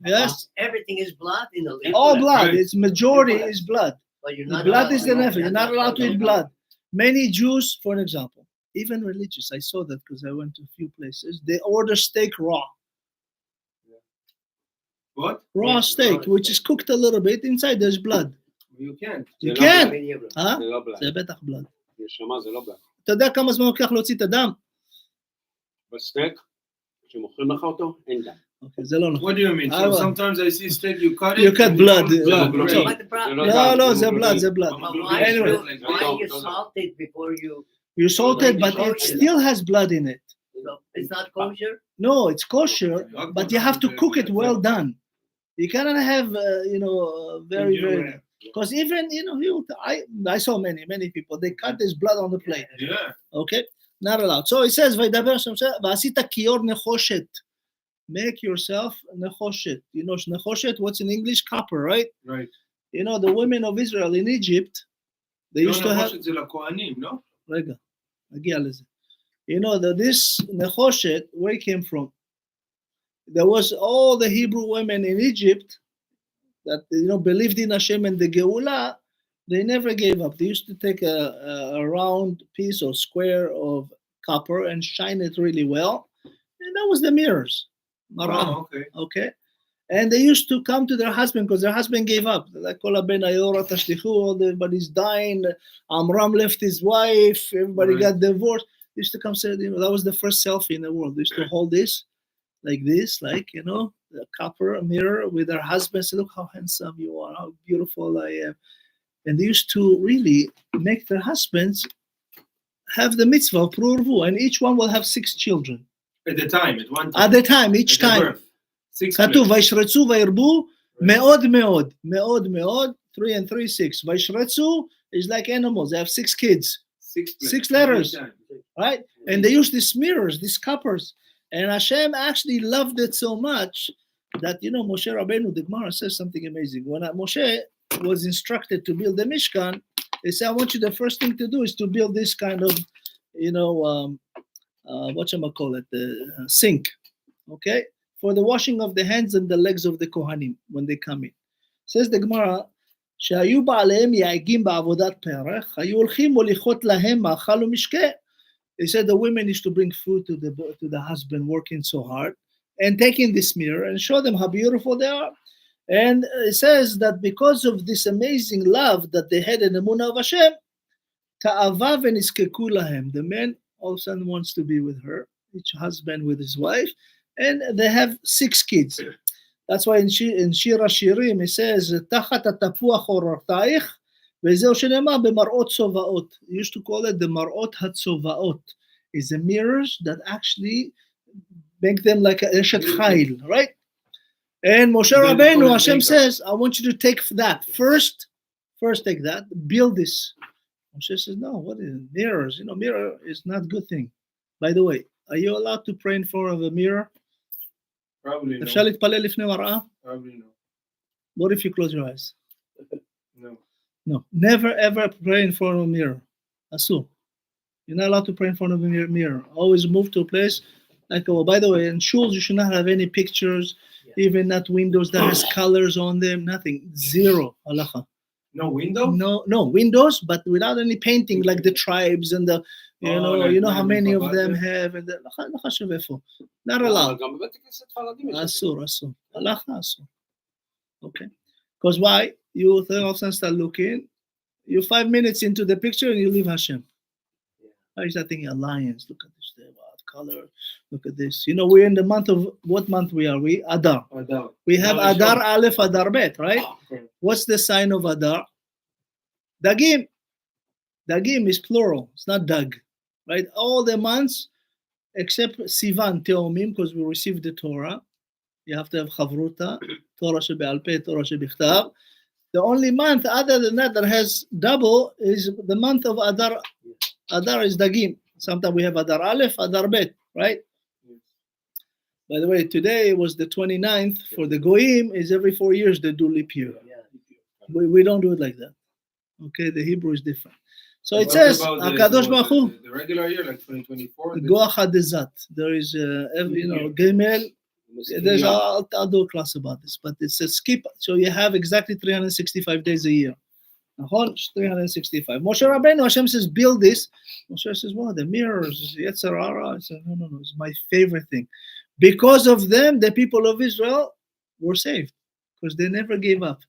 Yes. Everything is blood in the liver. All blood. Its majority is blood. But you're The not blood allowed- is the nefesh. You're not allowed to eat Okay. blood. Many Jews, for an example, even religious, I saw that because I went to a few places, they order steak raw. What? Raw steak, which is cooked a little bit. Inside there's blood. You can't. You זה לא can't. זה לא בלד. זה בטח blood. נשמה זה לא בלד. אתה יודע כמה זמן לוקח להוציא את הדם? בסטייק, כשמוכרים לך אותו, אין דם. אוקיי, זה לא נכון. What do you mean? So sometimes I see steak, you cut it. You cut and blood. it becomes Blood. blood. But the problem- לא, זה blood, זה blood. But why Anyway. you salt it before you? You salt it, but it still has blood in it. It's not kosher. No, it's kosher, but you have to cook it well done. You cannot have, very, because even, I saw many people, they cut this blood on the plate. Yeah. Okay? Not allowed. So it says, וידבר שם, ועשית כיור נחושת. Make yourself נחושת. You know, נחושת, what's in English? Copper, right? Right. The women of Israel in Egypt, they used to have... זה לכהנים, לא? רגע. You know that this Nechoshet, where it came from? There was all the Hebrew women in Egypt that believed in Hashem and the Geula. They never gave up. They used to take a round piece or square of copper and shine it really well, and that was the mirrors. Oh, okay. And they used to come to their husband because their husband gave up. Like everybody's dying. Amram left his wife. Everybody got divorced. They used to come say, that was the first selfie in the world. They used to hold this, the copper mirror with their husband. Say, look how handsome you are, how beautiful I am. And they used to really make their husbands have the mitzvah of prurvu, and each one will have 6 children. At the time, at one time. At the time, each time. כתוב, וישרצו וירבו מאוד מאוד, מאוד מאוד, 3 and 3, 6. וישרצו is like animals. They have 6 kids. 6 letters. Right? And they use these mirrors, these coppers. And Hashem actually loved it so much that, Moshe Rabbeinu, the Gemara says something amazing. When Moshe was instructed to build the Mishkan, they said, I want you, the first thing to do is to build this kind of, the sink. Okay? For the washing of the hands and the legs of the Kohanim when they come in. Says the Gemara, שהיו בעליהם יעגים בעבודת פרח, היו הולכים מוליכות להם מאכל ומשקה. They said the women used to bring food to the husband working so hard and taking this mirror and show them how beautiful they are. And it says that because of this amazing love that they had in the Emunah of Hashem, ta'ava v'nizkeku lahem. The man all of a sudden wants to be with her, each husband with his wife, and they have 6 kids. That's why in Shir HaShirim it says, תחת התפוח עוררתייך, וזהו שנאמר במראות צובעות. You used to call it the מראות הצובעות. It's the mirrors that actually make them like a eshet chayil, right? And Moshe Rabbeinu, Hashem says, I want you to take that. First take that, build this. Moshe says, no, what is it? Mirrors? Mirror is not a good thing. By the way, are you allowed to pray in front of a mirror? Probably no. אפשר להתפלל לפני מראה? Probably no. What if you close your eyes? No. No. Never ever pray in front of a mirror. Asu. You're not allowed to pray in front of a mirror. Always move to a place like, by the way, in shuls you should not have any pictures, even not windows that has colors on them, nothing. 0. Halacha. No window? No windows, but without any painting like the tribes and the how many of them have, and not allowed. Asur. Halacha asur. Okay. Because why? You start looking, you're 5 minutes into the picture and you leave Hashem. I start thinking, lions, look at this, color, look at this. We're in the month of, what month we are? Adar. We have Adar Aleph, Adar Bet, right? Okay. What's the sign of Adar? Dagim. Dagim is plural. It's not dag, right? All the months except Sivan, Teomim, because we received the Torah. You have to have Chavruta, Torah shebe'al peh, Torah shebichtav. The only month other than that has double is the month of Adar. Adar is Dagim. Sometimes we have Adar Aleph, Adar Bet, right? Yes. By the way, today was the 29th. For the Goyim, is every 4 years they do leap year. We don't do it like that. Okay, the Hebrew is different. So it says, HaKadosh Baruch Hu, the regular year, like 2024. Goach HaDezat. There is, Gimel. There's, I'll do a class about this, but it's a skip. So you have exactly 365 days a year. 365. Moshe Rabbeinu, Hashem says, build this. Moshe says, well, the mirrors, Yetzer Hara. I said, no, it's my favorite thing. Because of them, the people of Israel were saved, because they never gave up.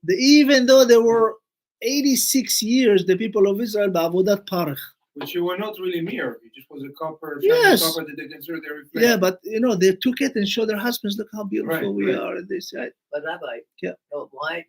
Even though there were 86 years, the people of Israel, ba'avodat parach. Which you were not really mirror. It just was a copper, yes. Copper that they considered their reflection. Yeah, but they took it and showed their husbands, look how beautiful we are. And this, right? But Rabbi, why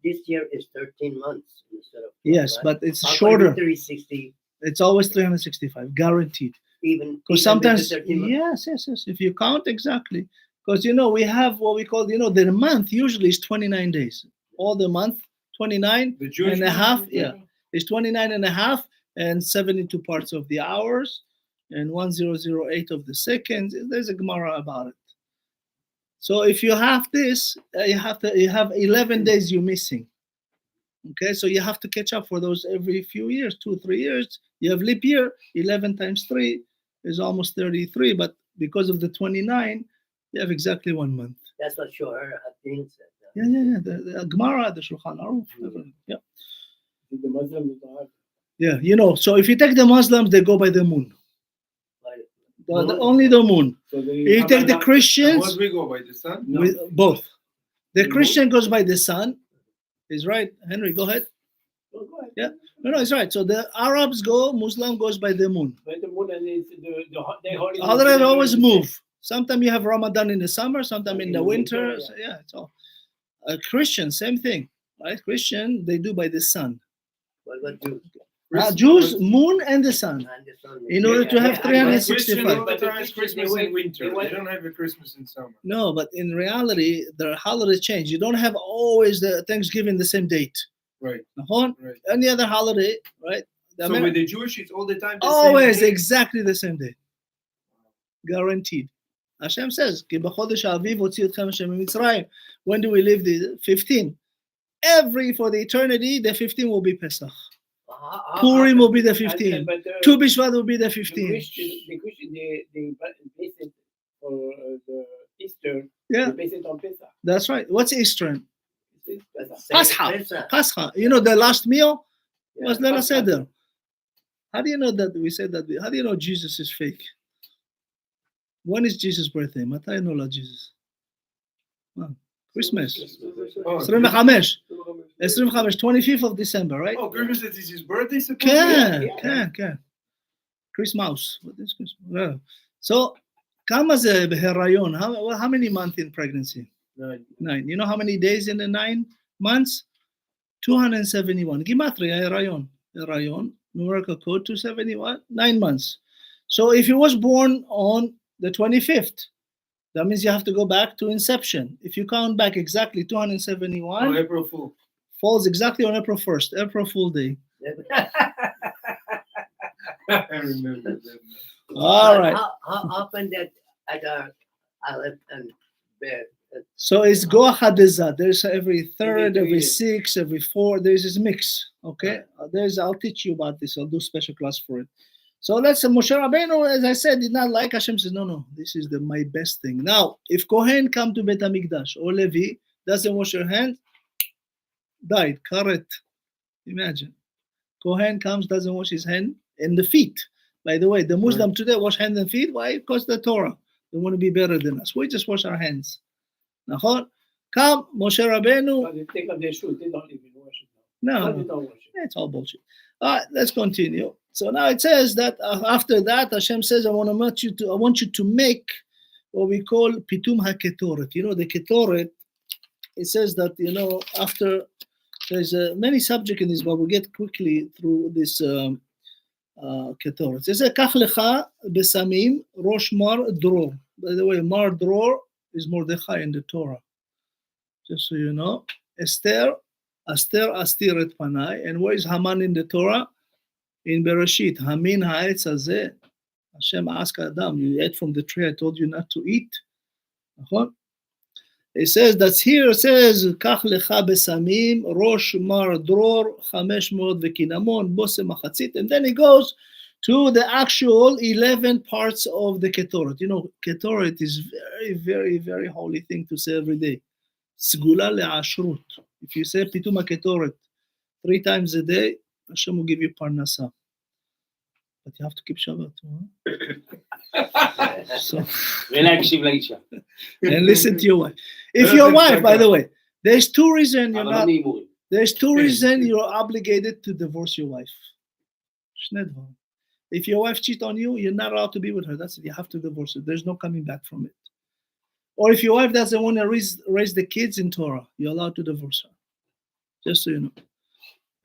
this year is 13 months instead of 12, yes, right? but it's shorter. 360. It's always 365, guaranteed. Even sometimes, yes. If you count exactly, because we have what we call, the month usually is 29 days. All the month, 29 and a half. Yeah, it's 29 and a half. And 72 parts of the hours, and 1008 of the seconds. There's a Gemara about it. So if you have this, you have 11 days you're missing. Okay, so you have to catch up for those every few years, 2 or 3 years. You have leap year, 11 times 3 is almost 33, but because of the 29, you have exactly 1 month. That's what Shoher Hadin said. Yeah. The Gemara, the Shulchan Aruch. Yeah. The Muslim is Yeah, you know, so if you take the Muslims, they go by the moon. Only the moon. So they, If you take the Christians, Once we go by the sun. with both. The Christian goes by the sun. Is right. Henry, go ahead. go ahead. Yeah. No, it's right. So the Arabs go, Muslim goes by the moon. By the moon, and it's they holiday. Others always move. Sometimes you have Ramadan in the summer, sometimes in the winter. So yeah, it's all. Christian, same thing, right? Christian, they do by the sun. What about Jews? Jews, moon and the sun. And the sun. In order to have Christian 365. all the time is Christmas in winter. They don't have a Christmas in summer. No, but in reality, the holidays change. You don't have always the Thanksgiving the same date. Right. Right. Any other holiday, right? So with the Jewish, it's all the time the always same day? exactly the same day. Guaranteed. Hashem says, "Ki b'chodesh ha'aviv hotzi etchem Hashem miMitzrayim." When do we live the 15? For the eternity, the 15 will be Pesach. Purim will be the 15. But, Tu B'Shvat will be the the 15. Christian, they base it for the Easter. Yeah, They base it on Pesach. that's right. What's Easter? Pesach. Pascha. Pascha. You know the last meal was Leila Pesach. Seder. How do you know that we said that? How do you know Jesus is fake? When is Jesus' birthday? Matai nolad Jesus? Christmas. Oh, 25, 25th of December, right? Oh, Christmas is his birthday, supposedly? כן. Christmas. What is Christmas? Yeah. So, כמה זה בהיריון? How many months in pregnancy? 9. You know how many days in the 9 months? 271. Gematria, היריון. Numerical code 271. 9 months. So if he was born on the 25th, that means you have to go back to inception. If you count back exactly 271, April Fool. falls exactly on April 1st, April Fool Day. I remember that. All right. How often that at our Aleph and bed? So it's Goach HaDezah. There's every third, Every every 2 years. 6, every 4. There's this mix. Okay. I'll teach you about this. I'll do special class for it. So let's say Moshe Rabbeinu, as I said, did not like. Hashem says, no, this is my best thing. Now, if Kohen come to Bet HaMikdash or Levi, doesn't wash your hand, died, karet. Imagine. Kohen comes, doesn't wash his hand and the feet. By the way, the Muslim today wash hands and feet. Why? Because the Torah. They want to be better than us. We just wash our hands. Come, Moshe Rabbeinu. But they take up their shoes. They don't even wash it. No, They don't wash it. it's all bullshit. All right, let's continue. So now it says that after that, Hashem says, I want you to make what we call pitum haketoret. You know, the ketoret, it says that, after, there's many subjects in this, but we'll get quickly through this ketoret. It says, kach lecha besamim rosh mar dror. By the way, mar dror is Mordechai in the Torah. Just so you know. Esther astir et panai. And where is Haman in the Torah? In Bereshit. Hamin ha'etz hazeh. Hashem asked Adam, you ate from the tree I told you not to eat. It says that's here. It says kach lecha besamim rosh mar dror 500 v'kinamon bose machatzit. And then it goes to the actual 11 parts of the ketoret. You know, ketoret is very, very, very holy thing to say every day. Sgula le'ashrut. If you say pitum ketoret 3 times a day, Hashem will give you parnasa. But you have to keep Shabbat. Huh? So, and listen to your wife. If your wife, by the way, there's 2 reasons you're obligated to divorce your wife. If your wife cheats on you, you're not allowed to be with her. That's it. You have to divorce her. There's no coming back from it. Or if your wife doesn't want to raise the kids in Torah, you're allowed to divorce her. Just so you know.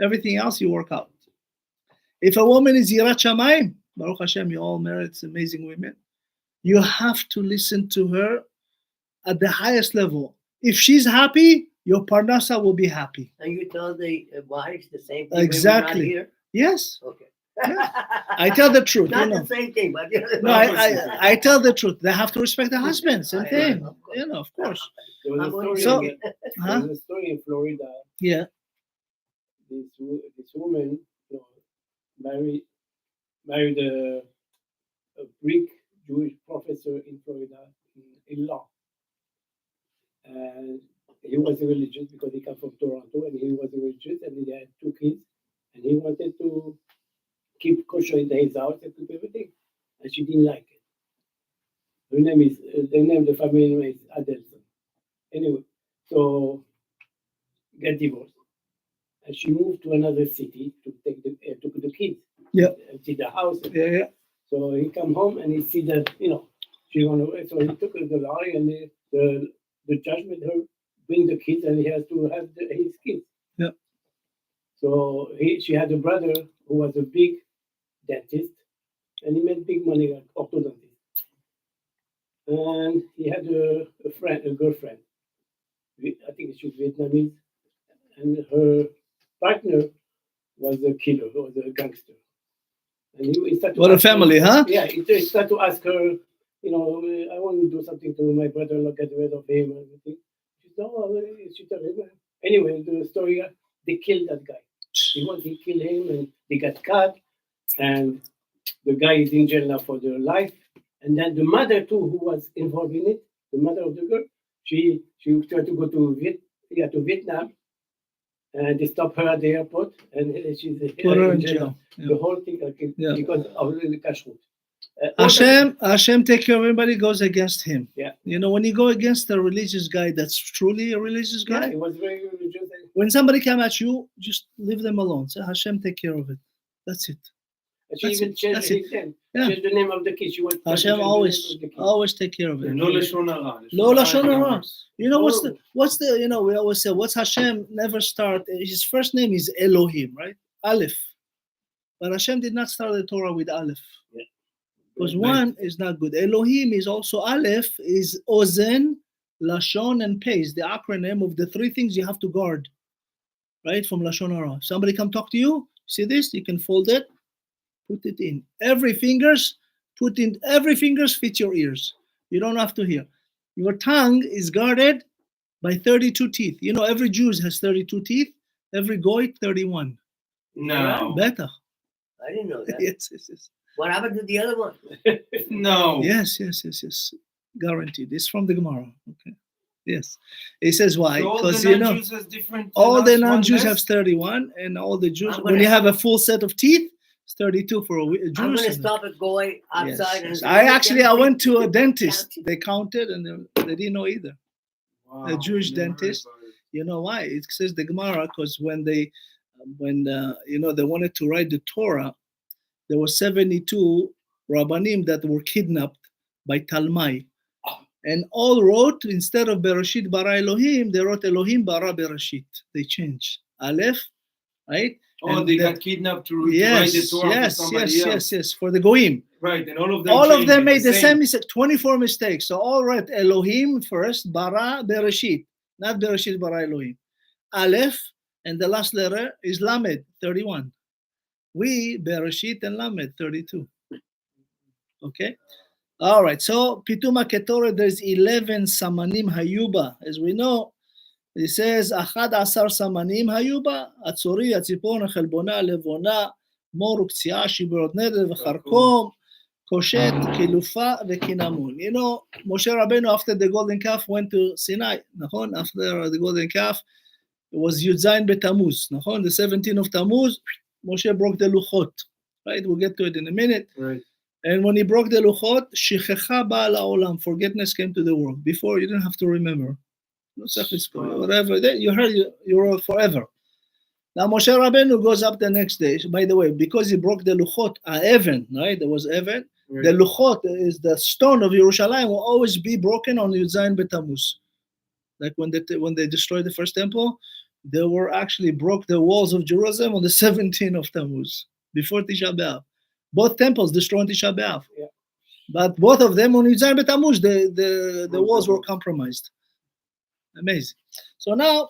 Everything else you work out. If a woman is Yirat Shamayim, Baruch Hashem, you all married amazing women, you have to listen to her at the highest level. If she's happy, your parnasa will be happy. And you tell the wives the same thing. Exactly. When we're not here? Yes. Okay. I tell the truth. Not you know. the same thing, but No, I tell the truth. They have to respect the husband. Same I- thing. of course. You know, of course. There was a I'm story, So- there was a story in Florida. Yeah. this woman, married a Greek Jewish professor in Florida in law, and he was religious because he came from Toronto, and he was religious, and he had 2 kids, and he wanted to keep kosher in his house and keep everything, and she didn't like it. The name of the family name is Adelson. Anyway, so get divorced, and she moved to another city to take the kids. Yeah. See the house. Yeah. So he come home and he see that she went away. So he took her to the lawyer, and the judge made her bring the kids, and he has to have his kids. Yeah. So she had a brother who was a big dentist, and he made big money like orthodontist. And he had a girlfriend. I think she was Vietnamese, and her partner was a killer, was a gangster. And he started What a family, huh? Yeah, he started to ask her, I want to do something to my brother-in-law, get rid of him and everything. She said, she told him. Anyway, the story, they killed that guy. They killed him, and they got caught, and the guy is in jail now for their life. And then the mother too, who was involved in it, the mother of the girl, she tried to go to Vietnam, and they stopped her at the airport, and she's in jail. Yeah. The whole thing because of the kashrut. Hashem take care of everybody goes against him. Yeah. When you go against a religious guy that's truly a religious guy, he was very religious. When somebody comes at you, just leave them alone. Say, Hashem take care of it. That's it. She even changed his name. Changed the name of the kid. She Hashem always take care of it. No lashon hara. No lashon hara. What's the we always say, what's Hashem never start? His first name is Elohim, right? Aleph. But Hashem did not start the Torah with Aleph. Yeah. Because one is not good. Elohim is also Aleph, is Ozen, Lashon, and Pei. Is the acronym of the 3 things you have to guard. Right? From Lashon Hara. Somebody come talk to you, see this? You can fold it, put it in. Every fingers fit your ears. You don't have to hear. Your tongue is guarded by 32 teeth. Every Jew has 32 teeth. Every Goy, 31. No. Better. I didn't know that. Yes. What happened to the other one? No. Yes. Guaranteed. It's from the Gemara. Okay. Yes. It says why? Because all the non-Jews have 31, and all the Jews, when you have a full set of teeth, it's 32 for a Jew. I'm going to stop at Goy outside. Yes. I went to a dentist. They counted, and they didn't know either. Wow, a Jewish dentist. You know why? It says the Gemara because when they wanted to write the Torah, there were 72 Rabbanim that were kidnapped by Talmai. And all wrote, instead of Bereshit bara Elohim, they wrote Elohim bara Bereshit. They changed. Aleph, right? And they got kidnapped to write the Torah for somebody else. Yes, for the Goyim. Right, and all of them made the same mistake, 24 mistakes. So all wrote Elohim first, bara Bereshit, not Bereshit bara Elohim. Aleph, and the last letter is Lamed, 31. We, Bereshit and Lamed, 32. Okay? All right, so Pituma Ketore, there's 11 Samanim Hayuba. As we know, it says, Achad Asar Samanim Hayuba, Atzori, Atzipon, Chelbona, Levona, Mor, Uktsiah, Shibrot Neder, V'charkom, Koshet, Kilufa, V'kinamun. Moshe Rabbeinu, after the golden calf, went to Sinai. After the golden calf, it was Yudzayin Betamuz. The 17th of Tammuz, Moshe broke the Luchot. Right, we'll get to it in a minute. Right. And when he broke the Luchot, Shichecha Ba'al Ha'olam, forgetfulness came to the world. Before, you didn't have to remember. Whatever, you heard, you wrote forever. Now Moshe Rabbeinu goes up the next day. By the way, because he broke the Luchot, Even, right? There was Even. Right. The Luchot is the stone of Yerushalayim will always be broken on Yudzayin Betamuz. Like when they destroyed the first temple, they were actually broke the walls of Jerusalem on the 17th of Tammuz, before Tisha B'Av. Both temples destroyed Tisha B'Av. Yeah. But both of them on Yudzayin Betamuz, the walls were compromised. Amazing. So now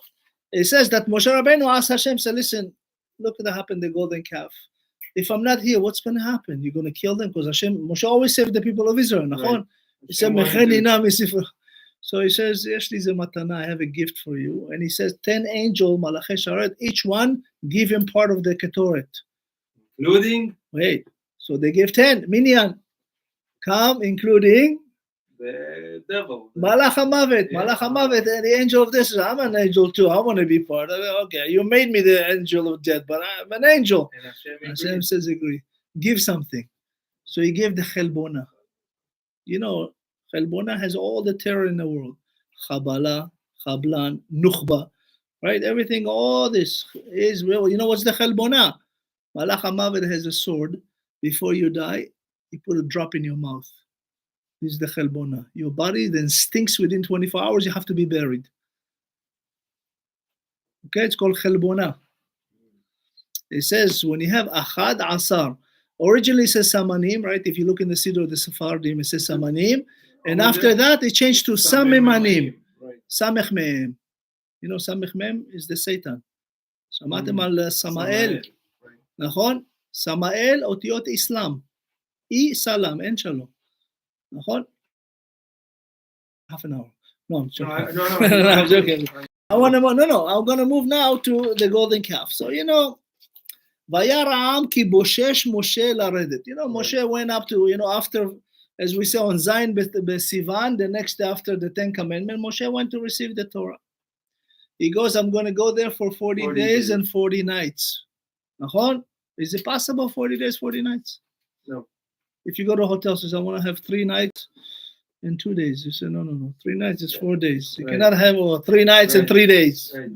it says that Moshe Rabbeinu asked Hashem, said, listen, look what happened, the golden calf. If I'm not here, what's going to happen? You're going to kill them? Because Moshe always saved the people of Israel. Right. He said, So he says, יש לי איזה מתנה, I have a gift for you. And he says, 10 angels, מלאכי שרת, each one give him part of the ketoret. Including? Wait, so they give 10, minyan. Come, including? The devil. Malach HaMavet, Yeah. Malach HaMavet, the angel of this. I'm an angel too, I want to be part of it. Okay, you made me the angel of death, but I'm an angel. And Hashem says, agree. Give something. So he gave the chelbona. You know, chelbona has all the terror in the world. Chabala, Chablan, Nukhba, right? Everything, all this is real. You know what's the chelbona? Malach HaMavet has a sword. Before you die, you put a drop in your mouth. This is the chelbona. Your body then stinks within 24 hours, you have to be buried. Okay, it's called chelbona. It says, when you have achad asar, originally it says samanim, right? If you look in the Siddur of the Sephardim, it says samanim. And after that, it changed to samimanim. Samech mehem. You know, samech mehem is the Satan. שמעתם על סמאל, נכון? סמאל, אותיות אסלאם. אי סלאם, אין שלום. נכון? Half an hour. No, I'm joking. No, I'm joking. I'm going to move now to the golden calf. So, you know, וירא העם כי בושש משה לרדת. You know, Moshe went up to, you know, after, as we say on Zion Besivan, the next day after the 10 Commandments, Moshe went to receive the Torah. He goes, I'm going to go there for 40 days and 40 nights. נכון? Is it possible 40 days, 40 nights? No. If you go to a hotel, says, I want to have 3 nights and 2 days. You say, no. 3 nights is 4 days. You cannot have 3 nights and 3 days. Right.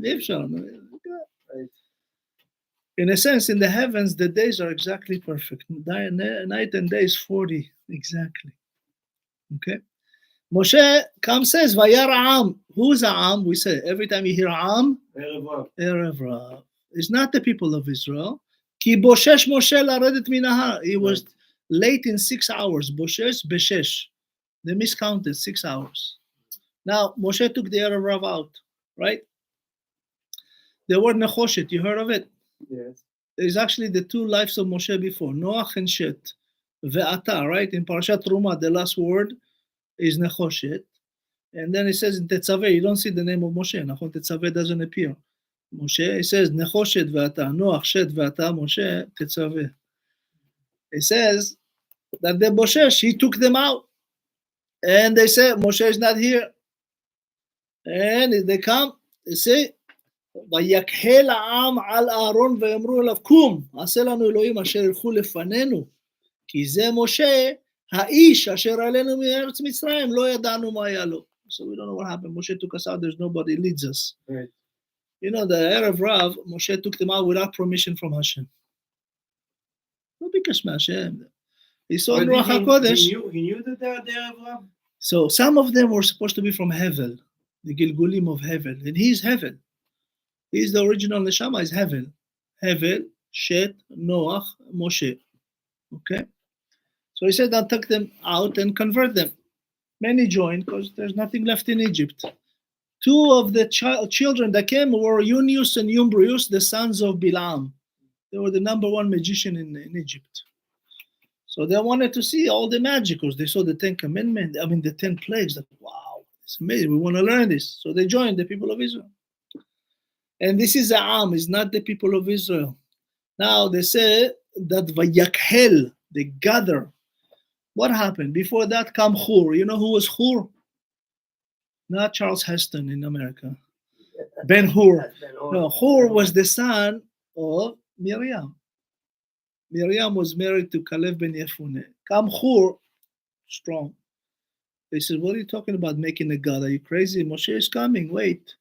In a sense, in the heavens, the days are exactly perfect. Night and day is 40, exactly. Okay? Moshe comes, says, Vayar Am. Who's Am? We say, every time you hear Am, Erev Rav. It's not the people of Israel. Ki boshesh Moshe laradet minahar. He was late in 6 hours. Boshesh, beshesh. They miscounted 6 hours. Now, Moshe took the Erev Rav out, right? The word Nechoshet, you heard of it? Yes. There's actually the 2 lives of Moshe before, Noach and Shet. Ve'ata, right? In Parashat Truma, the last word is Nechoshet. And then it says in Tetzaveh, you don't see the name of Moshe. Nachon, Tetzaveh doesn't appear. Moshe, it says Nechoshet ve'ata, Noach, Shet ve'ata, Moshe, Tetzaveh. It says that the Boshesh, he took them out. And they say, Moshe is not here. And they come, they say, ויקהל העם על אהרון ואמרו אליו, קום, עשה לנו אלוהים אשר ילכו לפנינו, כי זה משה, האיש אשר עלינו מארץ מצרים, לא ידענו מה היה לו. So we don't know what happened. Moshe took us out, there's nobody leads us. Right. You know, the Erev Rav, Moshe took them out without permission from Hashem. לא ביקש מהשם. He saw in Ruach HaKodesh. He knew that they are there, Rav? So some of them were supposed to be from Hevel, the Gilgulim of Hevel, and he's Hevel. He's the original Neshama, is Hevel. Hevel, Shet, Noach, Moshe. Okay? So he said, I'll take them out and convert them. Many joined because there's nothing left in Egypt. 2 of the children that came were Yunius and Yumbrius, the sons of Bilam. They were the number 1 magician in Egypt. So they wanted to see all the magic because they saw the 10 commandments, the 10 plagues. Like, wow, it's amazing. We want to learn this. So they joined the people of Israel. And this is the Am, is not the people of Israel. Now they say that Vayakhel, they gather. What happened? Before that come Hur. You know who was Hur? Not Charles Heston in America. Ben-Hur. No, Hur was the son of Miriam. Miriam was married to Caleb ben Yefuneh. Come Hur, strong. They said, what are you talking about making a god? Are you crazy? Moshe is coming. Wait.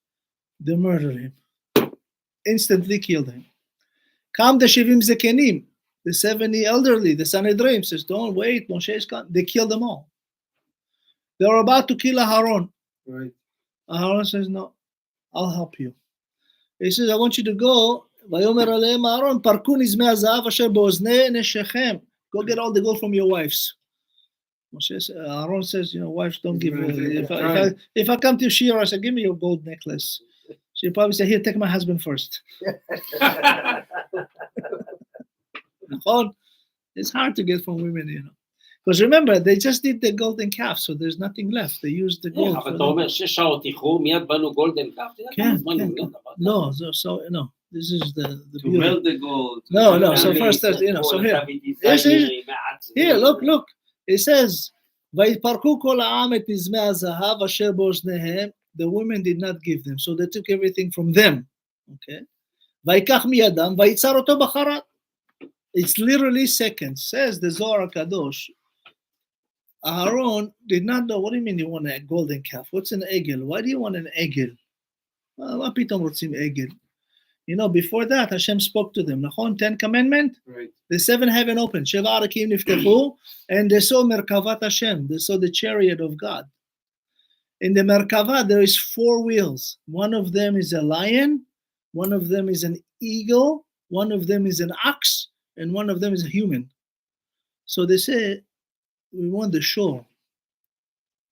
They murdered him. Instantly killed him. Come the Shivim Zekenim, the 70 elderly, the Sanhedrim says, don't wait, Moshe is coming. They killed them all. They were about to kill Aharon. Right. Aharon says, no, I'll help you. He says, I want you to go. ויאמר עליהם אהרון, פרקו נזמי הזהב אשר באוזני נשיכם. Go get all the gold from your wives. Aaron says, wives don't give. If I come to Shira, I say, give me your gold necklace. She'll probably say, here, take my husband first. It's hard to get from women, Because remember, they just did the golden calf, so there's nothing left. They used the gold. אבל אתה אומר 6 שעות איחור, מיד בנו גולדן קאפ, No, this is the To beauty. melt the gold. No, so first, so here, look, it says, ויפרקו כל העם את נזמי הזהב אשר באוזניהם, the women did not give them, so they took everything from them, okay? ויקח מידם, ויצר אותו בחרת. It's literally seconds, says the Zohar Kadosh. Aaron did not know, what do you mean you want a golden calf? What's an egel? Why do you want an egel? מה פתאום רוצים egel? You know, before that, Hashem spoke to them. נכון? 10 commandment? Right. The 7 heaven opened. 7 ערקים נפתחו, and they saw Merkavat Hashem. They saw the chariot of God. In the Merkava, there is 4 wheels. One of them is a lion, one of them is an eagle, one of them is an ox, and one of them is a human. So they say, we want the shore.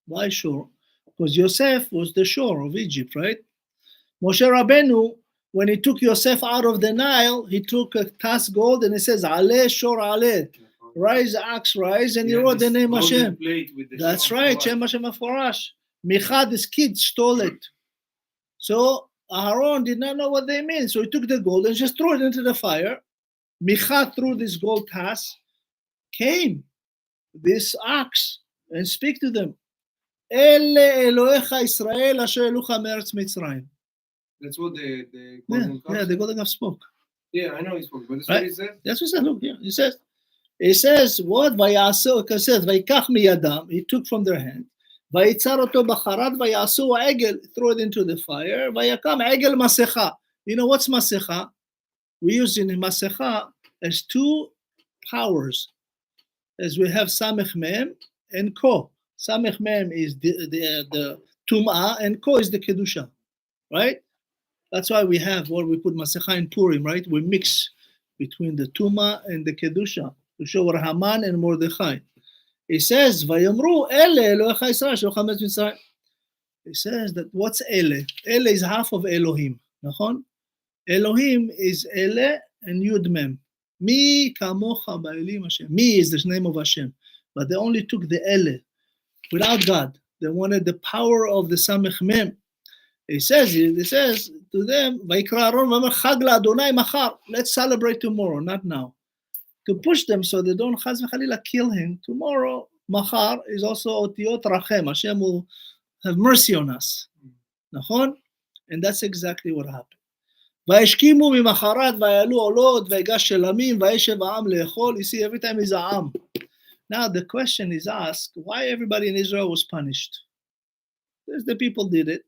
Why shore? Because Yosef was the shore of Egypt, right? Moshe Rabbeinu, when he took Yosef out of the Nile, he took a tas gold and it says, Ale shor ale, rise ox rise, and he wrote the name Hashem. That's right, Shem Hashem Aforash. Micha, this kid, stole it. So Aaron did not know what they mean, so he took the gold and just threw it into the fire. Micha threw this gold tas, came this ox, and speak to them. Ele Elohecha Israel asher elucha me'eretz Mitzrayim. That's what the golden calf the golden calf spoke. Yeah, I know he spoke, but that's Right? what he said. That's what it says. Look here. It says what? Vayasu. It says vayikach miyadam. He took from their hand. Vayitzar oto bacharat vayasu egel. Throw it into the fire. Vayakam egel masecha. You know what's masecha? We use in masecha as 2 powers. As we have samech mem and ko. Samech mem is the tum'ah and ko is the kedusha, right? That's why we have what we put masecha in Purim, right? We mix between the tum'ah and the kedusha to show Haman and Mordechai. It says, "Vayomru ele Elohecha Israel shelocha me'eretz Mitzrayim." It says that what's ele? Ele is half of Elohim, nachon? Elohim is ele and Yud Mem. Mi kamocha ba'elim Hashem. Mi is the name of Hashem, but they only took the ele without God. They wanted the power of the samech mem. It says to them, "Vayikra Aaron v'amar chag la'Adonai machar." Let's celebrate tomorrow, not now. To push them so they don't chas v'chalila kill him. Tomorrow, machar is also otiyot rachem. Hashem will have mercy on us. Nachon? And that's exactly what happened. וישכימו ממחרת ויעלו עולות ויגש שלמים וישב העם לאכול. You see, every time is העם. Now the question is asked, why everybody in Israel was punished? Because the people did it.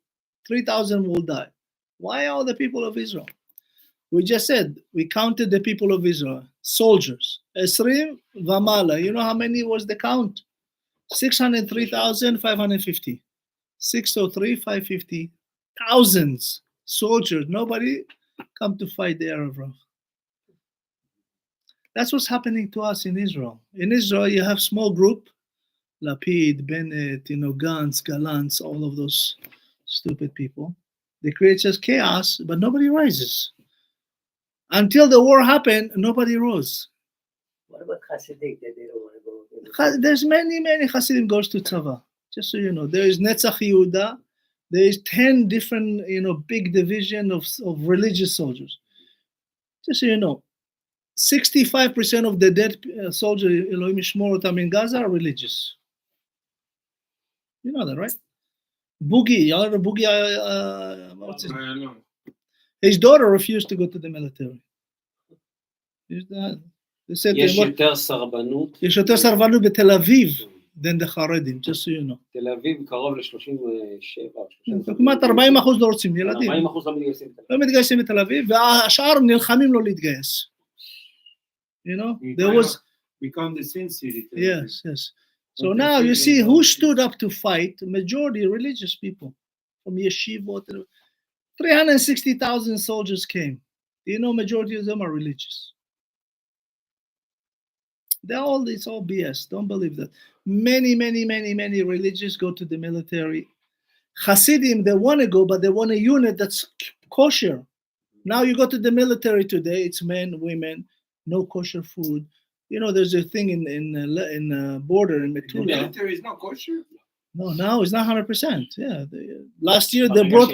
3,000 will die. Why all the people of Israel? We just said, we counted the people of Israel, soldiers. Esrim vamala. You know how many was the count? 603,550. 603,550. Thousands soldiers. Nobody come to fight the Arab. That's what's happening to us in Israel. In Israel, you have small group, Lapid, Bennett, Gantz, Galantz, all of those stupid people. They create just chaos, but nobody rises. Until the war happened, nobody rose. What about Hasidic that they don't want to go? There's many Hasidim goes to Tzava. Just so you know, there is Netzach Yehuda. There is 10 different, big division of religious soldiers. Just so you know, 65% of the dead soldiers, Elohim Yishmor Otam in Gaza, are religious. You know that, right? Boogie, y'all know Boogie, what's his name? His daughter refused to go to the military. They said, יש יותר סרבנות. יש יותר סרבנות בתל אביב than the חרדים, just so you know. תל אביב קרוב ל-37. כמעט 40% לא רוצים, ילדים. 40% לא מתגייסים. לא מתגייסים בתל אביב, והשאר נלחמים לא להתגייס. You know, there was... Become the sin city. Yes. So now you see who stood up to fight. Majority religious people from yeshivot. 360,000 soldiers came. You know, majority of them are religious. It's all BS. Don't believe that. Many religious go to the military. Hasidim, they want to go, but they want a unit that's kosher. Now you go to the military today, it's men, women, no kosher food, You know, there's a thing in border in The Metula. military is not kosher. No, now it's not 100%. Yeah, last year they brought.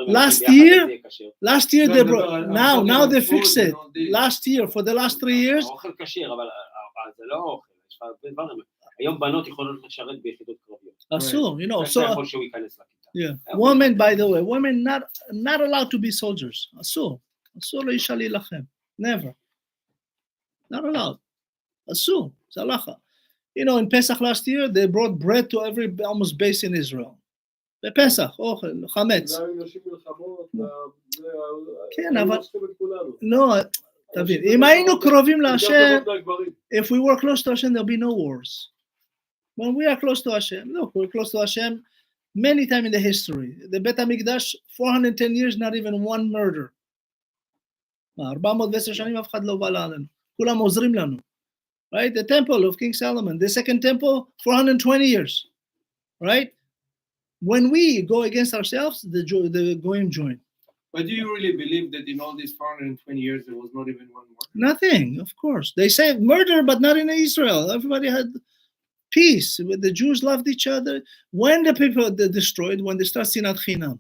Last year they brought. Now they fix it. Last year, for the last 3 years. האוכל כשר, אבל זה לא אוכל, יש לך הרבה דברים. היום בנות יכולות לשרת ביחידות קרביות. אסור, you know. אתה יכול שהוא ייכנס לכיתה. Yeah, women, by the way, women not allowed to be soldiers. אסור לאישה להילחם. Never. Not allowed. אסור, זה הלכה. You know, in Pesach last year, they brought bread to every almost base in Israel. בפסח, אוכל, חמץ. כן, אבל... לא, תבין, אם היינו קרובים להשם, if we were close to Hashem, there'll be no wars. When we are close to Hashem, look, we're close to Hashem many times in the history. The בית המקדש, 410 years, not even one murder. 410 שנים אף אחד לא בא לנו. כולם עוזרים לנו. Right? The temple of King Solomon, the second temple, 420 years. Right? When we go against ourselves, the goyim join. But do you really believe that in all these 420 years there was not even one more? Nothing, of course. They say murder, but not in Israel. Everybody had peace. The Jews loved each other. When the people they destroyed, when they start sinat chinam,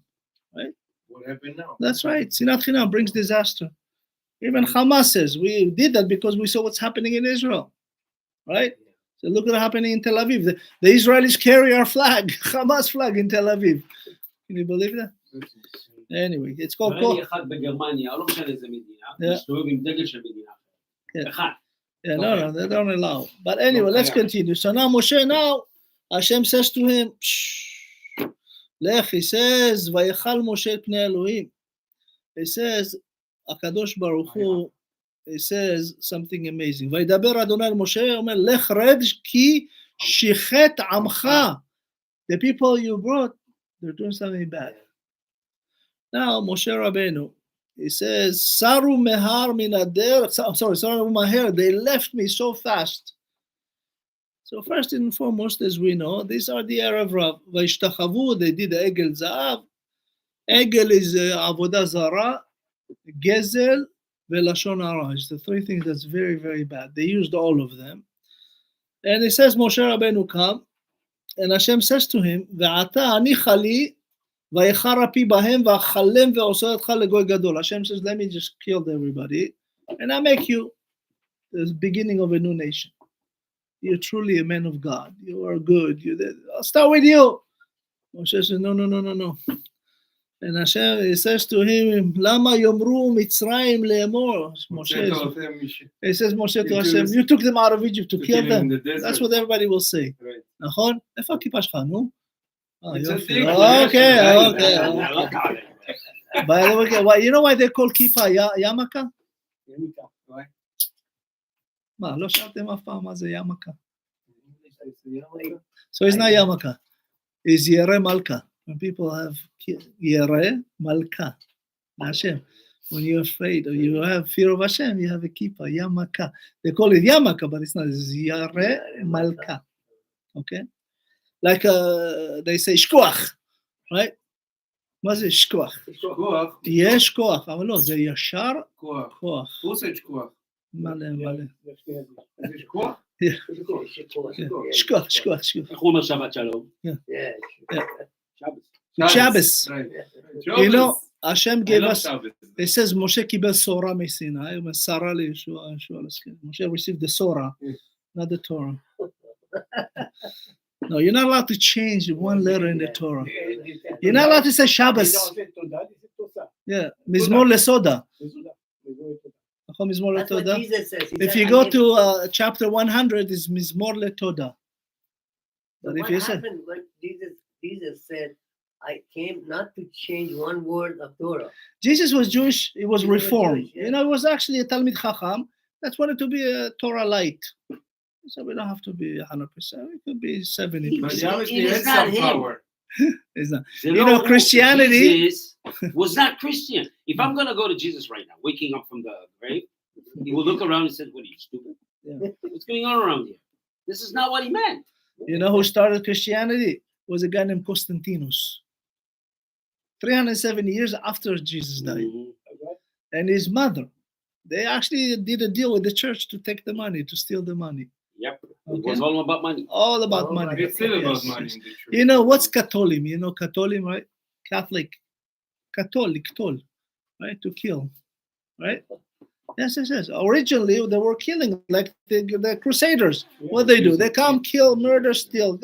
right? What happened now? That's right. Sinat chinam brings disaster. Even Hamas says we did that because we saw what's happening in Israel, right? So look at what's happening in Tel Aviv. The Israelis carry our flag, Hamas flag in Tel Aviv. Can you believe that? Anyway, it's called. Yeah, no, they don't allow. But anyway, let's continue. So now Moshe, Hashem says to him, Lech, he says, Vayechal Moshe pnei Elohim. He says, Akadosh Baruch Hu, he says something amazing. Vaydaber Adonai al Moshe, Omer, Lech red ki shichet amcha. The people you brought, they're doing something bad. Now, Moshe Rabbeinu, he says, Saru mehar min ader. Saru mahar. They left me so fast. So first and foremost, as we know, these are the Erev Rav. Vaishtachavu, they did the Egel Zahav. Egel is Avodah Zara, Gezel, Velashon Hara. It's the three things that's very, very bad. They used all of them. And it says, Moshe Rabbeinu come, and Hashem says to him, Ve'ata ani chali, Vayecha rapi bahem, va'chalem ve'oseh etcha legoy gadol. Hashem says, let me just kill everybody, and I make you the beginning of a new nation. You're truly a man of God. You are good. I'll start with you. Moshe says, no. And Hashem, he says to him, Lama yomru Mitzrayim le'emor. He says, Moshe to Hashem, you took them out of Egypt to kill them. That's what everybody will say. נכון? איפה הכיפה שלך, נו? Okay. But you know why they call kippa yamaka? מה, לא שאלתם אף פעם מה זה ימקה? So it's not yamaka. It's yere malka. When people have yere malka, Hashem. When you're afraid or you have fear of Hashem, you have a kippa, yamaka. They call it yamaka, but it's not. It's yere malka. Okay? Like they say shkoach, right? מה זה שכוח? יש כוח, אבל לא, זה ישר כוח. הוא עושה שכוח. מלא. יש כוח? שכוח. איך הוא אומר שבת שלום? Shabbos. You know, Hashem gave us, it says Moshe קיבל סורה מסיני, הוא אומר שרה לישוע, Moshe received the Sora, not the Torah. No, you're not allowed to change one letter in the Torah. You're not allowed to say Shabbos. Yeah, Mizmor lesoda. If you go to chapter 100, it's Mizmor letoda. But if you say, like Jesus said, I came not to change one word of Torah. Jesus was Jewish. He was reformed. Jewish, yeah. You know, he was actually a Talmid Chacham that wanted to be a Torah light. So we don't have to be 100%. We could be 70%. But he had some power. It's not. You know, Christianity Jesus was not Christian. If I'm going to go to Jesus right now, waking up from the grave, he will look around and say, what are you, stupid? Yeah. What's going on around here? This is not what he meant. You know who started Christianity? It was a guy named Constantinus. 370 years after Jesus died. Mm-hmm. And his mother, They actually did a deal with the church to take the money, to steal the money. Yep. Okay. It was all about money. All about money. It's still about Yes, money yes. in the church. You know what's Katolim? You know Katolim, right? Catholic. Katol, right? To kill, right? Yes. Originally, they were killing, like the Crusaders. What they do? They come, kill, murder, steal.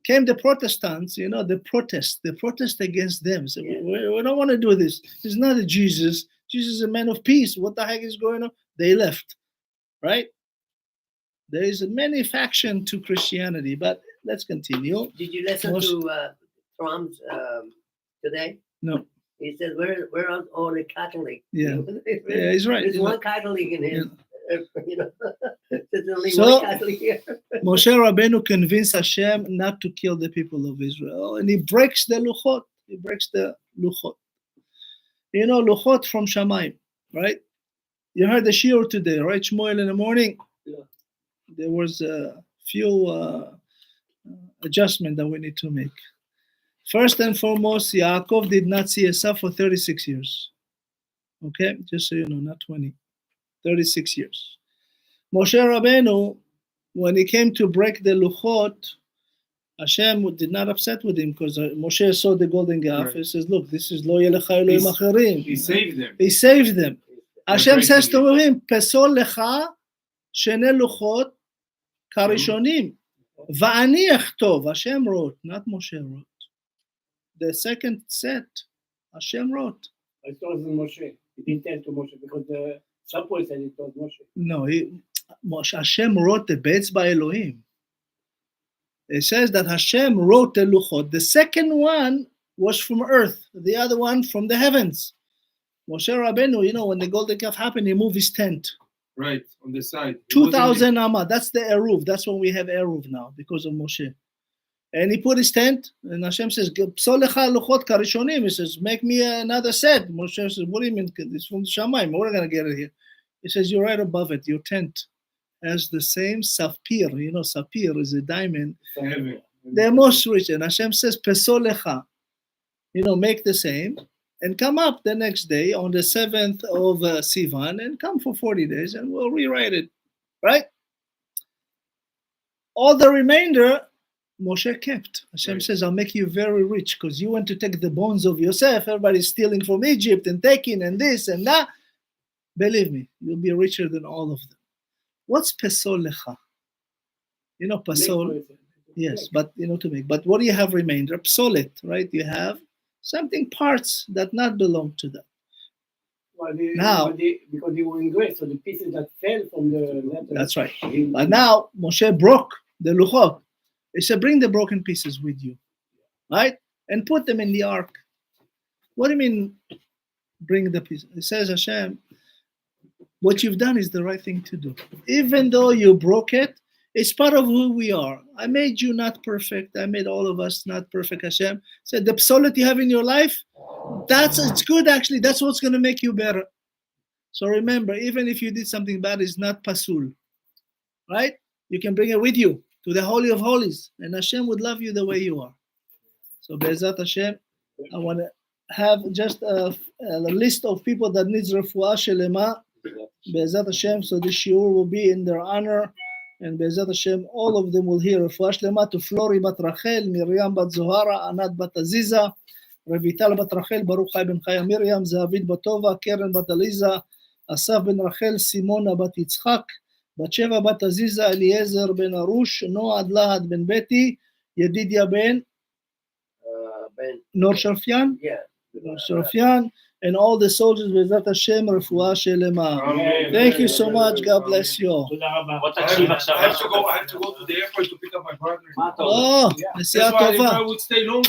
Came the Protestants, you know, the protest against them. So we don't want to do this. It's not a Jesus. Jesus is a man of peace. What the heck is going on? They left, right? There is a many faction to Christianity, but let's continue. Did you listen to Trump's today? No. He says, where are all the Catholics? Yeah, yeah, he's right. There's one Catholic in his, you know, there's only So- one Catholic here. Moshe Rabbeinu convinced Hashem not to kill the people of Israel, and he breaks the luchot. You know, luchot from Shamayim, right? You heard the shiur today, right? Shmuel in the morning. Yeah. There was a few adjustments that we need to make. First and foremost, Yaakov did not see Esav for 36 years. Okay, just so you know, not 20, 36 years. Moshe Rabbeinu, when he came to break the luchot, Hashem did not upset with him because Moshe saw the golden calf. Right. He says, look, this is lo yelecha Elohim acherim. He saved them. He saved them. Hashem breaking says to him, pesol lecha shene luchot karishonim. Va'ani echtov. Hashem wrote, not Moshe wrote. The second set, Hashem wrote. I thought it was Moshe. He didn't tell to Moshe because the subway said it was Moshe. No, Hashem wrote the bets by Elohim. It says that Hashem wrote the luchot. The second one was from earth, the other one from the heavens. Moshe Rabbeinu, you know, when the golden calf happened, he moved his tent. Right, on the side. 2,000 amma, that's the eruv. That's when we have eruv now because of Moshe. And he put his tent, and Hashem says, "Psol lecha luchot karishonim." He says, "Make me another set." Moshe says, "What do you mean? It's from Shamayim. We're not going to get it here." He says, "You're right above it. Your tent has the same sapphire. You know, sapphire is a diamond. Heaven. They're most rich." And Hashem says, "Psol lecha." You know, make the same, and come up the next day on the 7th of Sivan, and come for 40 days, and we'll rewrite it, right? All the remainder, Moshe kept. Hashem Right. says, I'll make you very rich because you want to take the bones of Yosef. Everybody's stealing from Egypt and taking and this and that. Believe me, you'll be richer than all of them. What's pesol lecha? You know, pesol, yes, but you know, to make. But what do you have remainder? Psolet, right? You have something, parts that not belong to them. Well, Now- because they were in grace, so the pieces that fell from the letter. That's right. But now Moshe broke the luchot. He said, bring the broken pieces with you, right? And put them in the ark. What do you mean, bring the pieces? It says, Hashem, what you've done is the right thing to do. Even though you broke it, it's part of who we are. I made you not perfect. I made all of us not perfect, Hashem. Said, the psolet you have in your life, it's good actually. That's what's going to make you better. So remember, even if you did something bad, it's not pasul, right? You can bring it with you to the Holy of Holies, and Hashem would love you the way you are. So Be'ezat Hashem, I want to have just a list of people that needs refuah shelema. Be'ezat Hashem, so the shiur will be in their honor, and Be'ezat Hashem, all of them will hear refuah shelema to Flori bat Rachel, Miriam bat Zohara, Anat bat Aziza, Revital bat Rachel, Baruch Hai ben Chaya Miriam, Zavid bat Tova, Keren bat Aliza, Asaf ben Rachel, Simona bat Yitzchak, בת-שבע בת עזיזה, אליעזר בן-הרוש, נועד להד בן בטי, ידידיה בן נור שרפיאן, and all the soldiers בעזרת השם, רפואה שלמה. Thank you so much, God bless you all. בוא תקשיב עכשיו. I have to go to the airport to pick up my partner. מה אתה אומר? נסיעה טובה. If I would stay longer.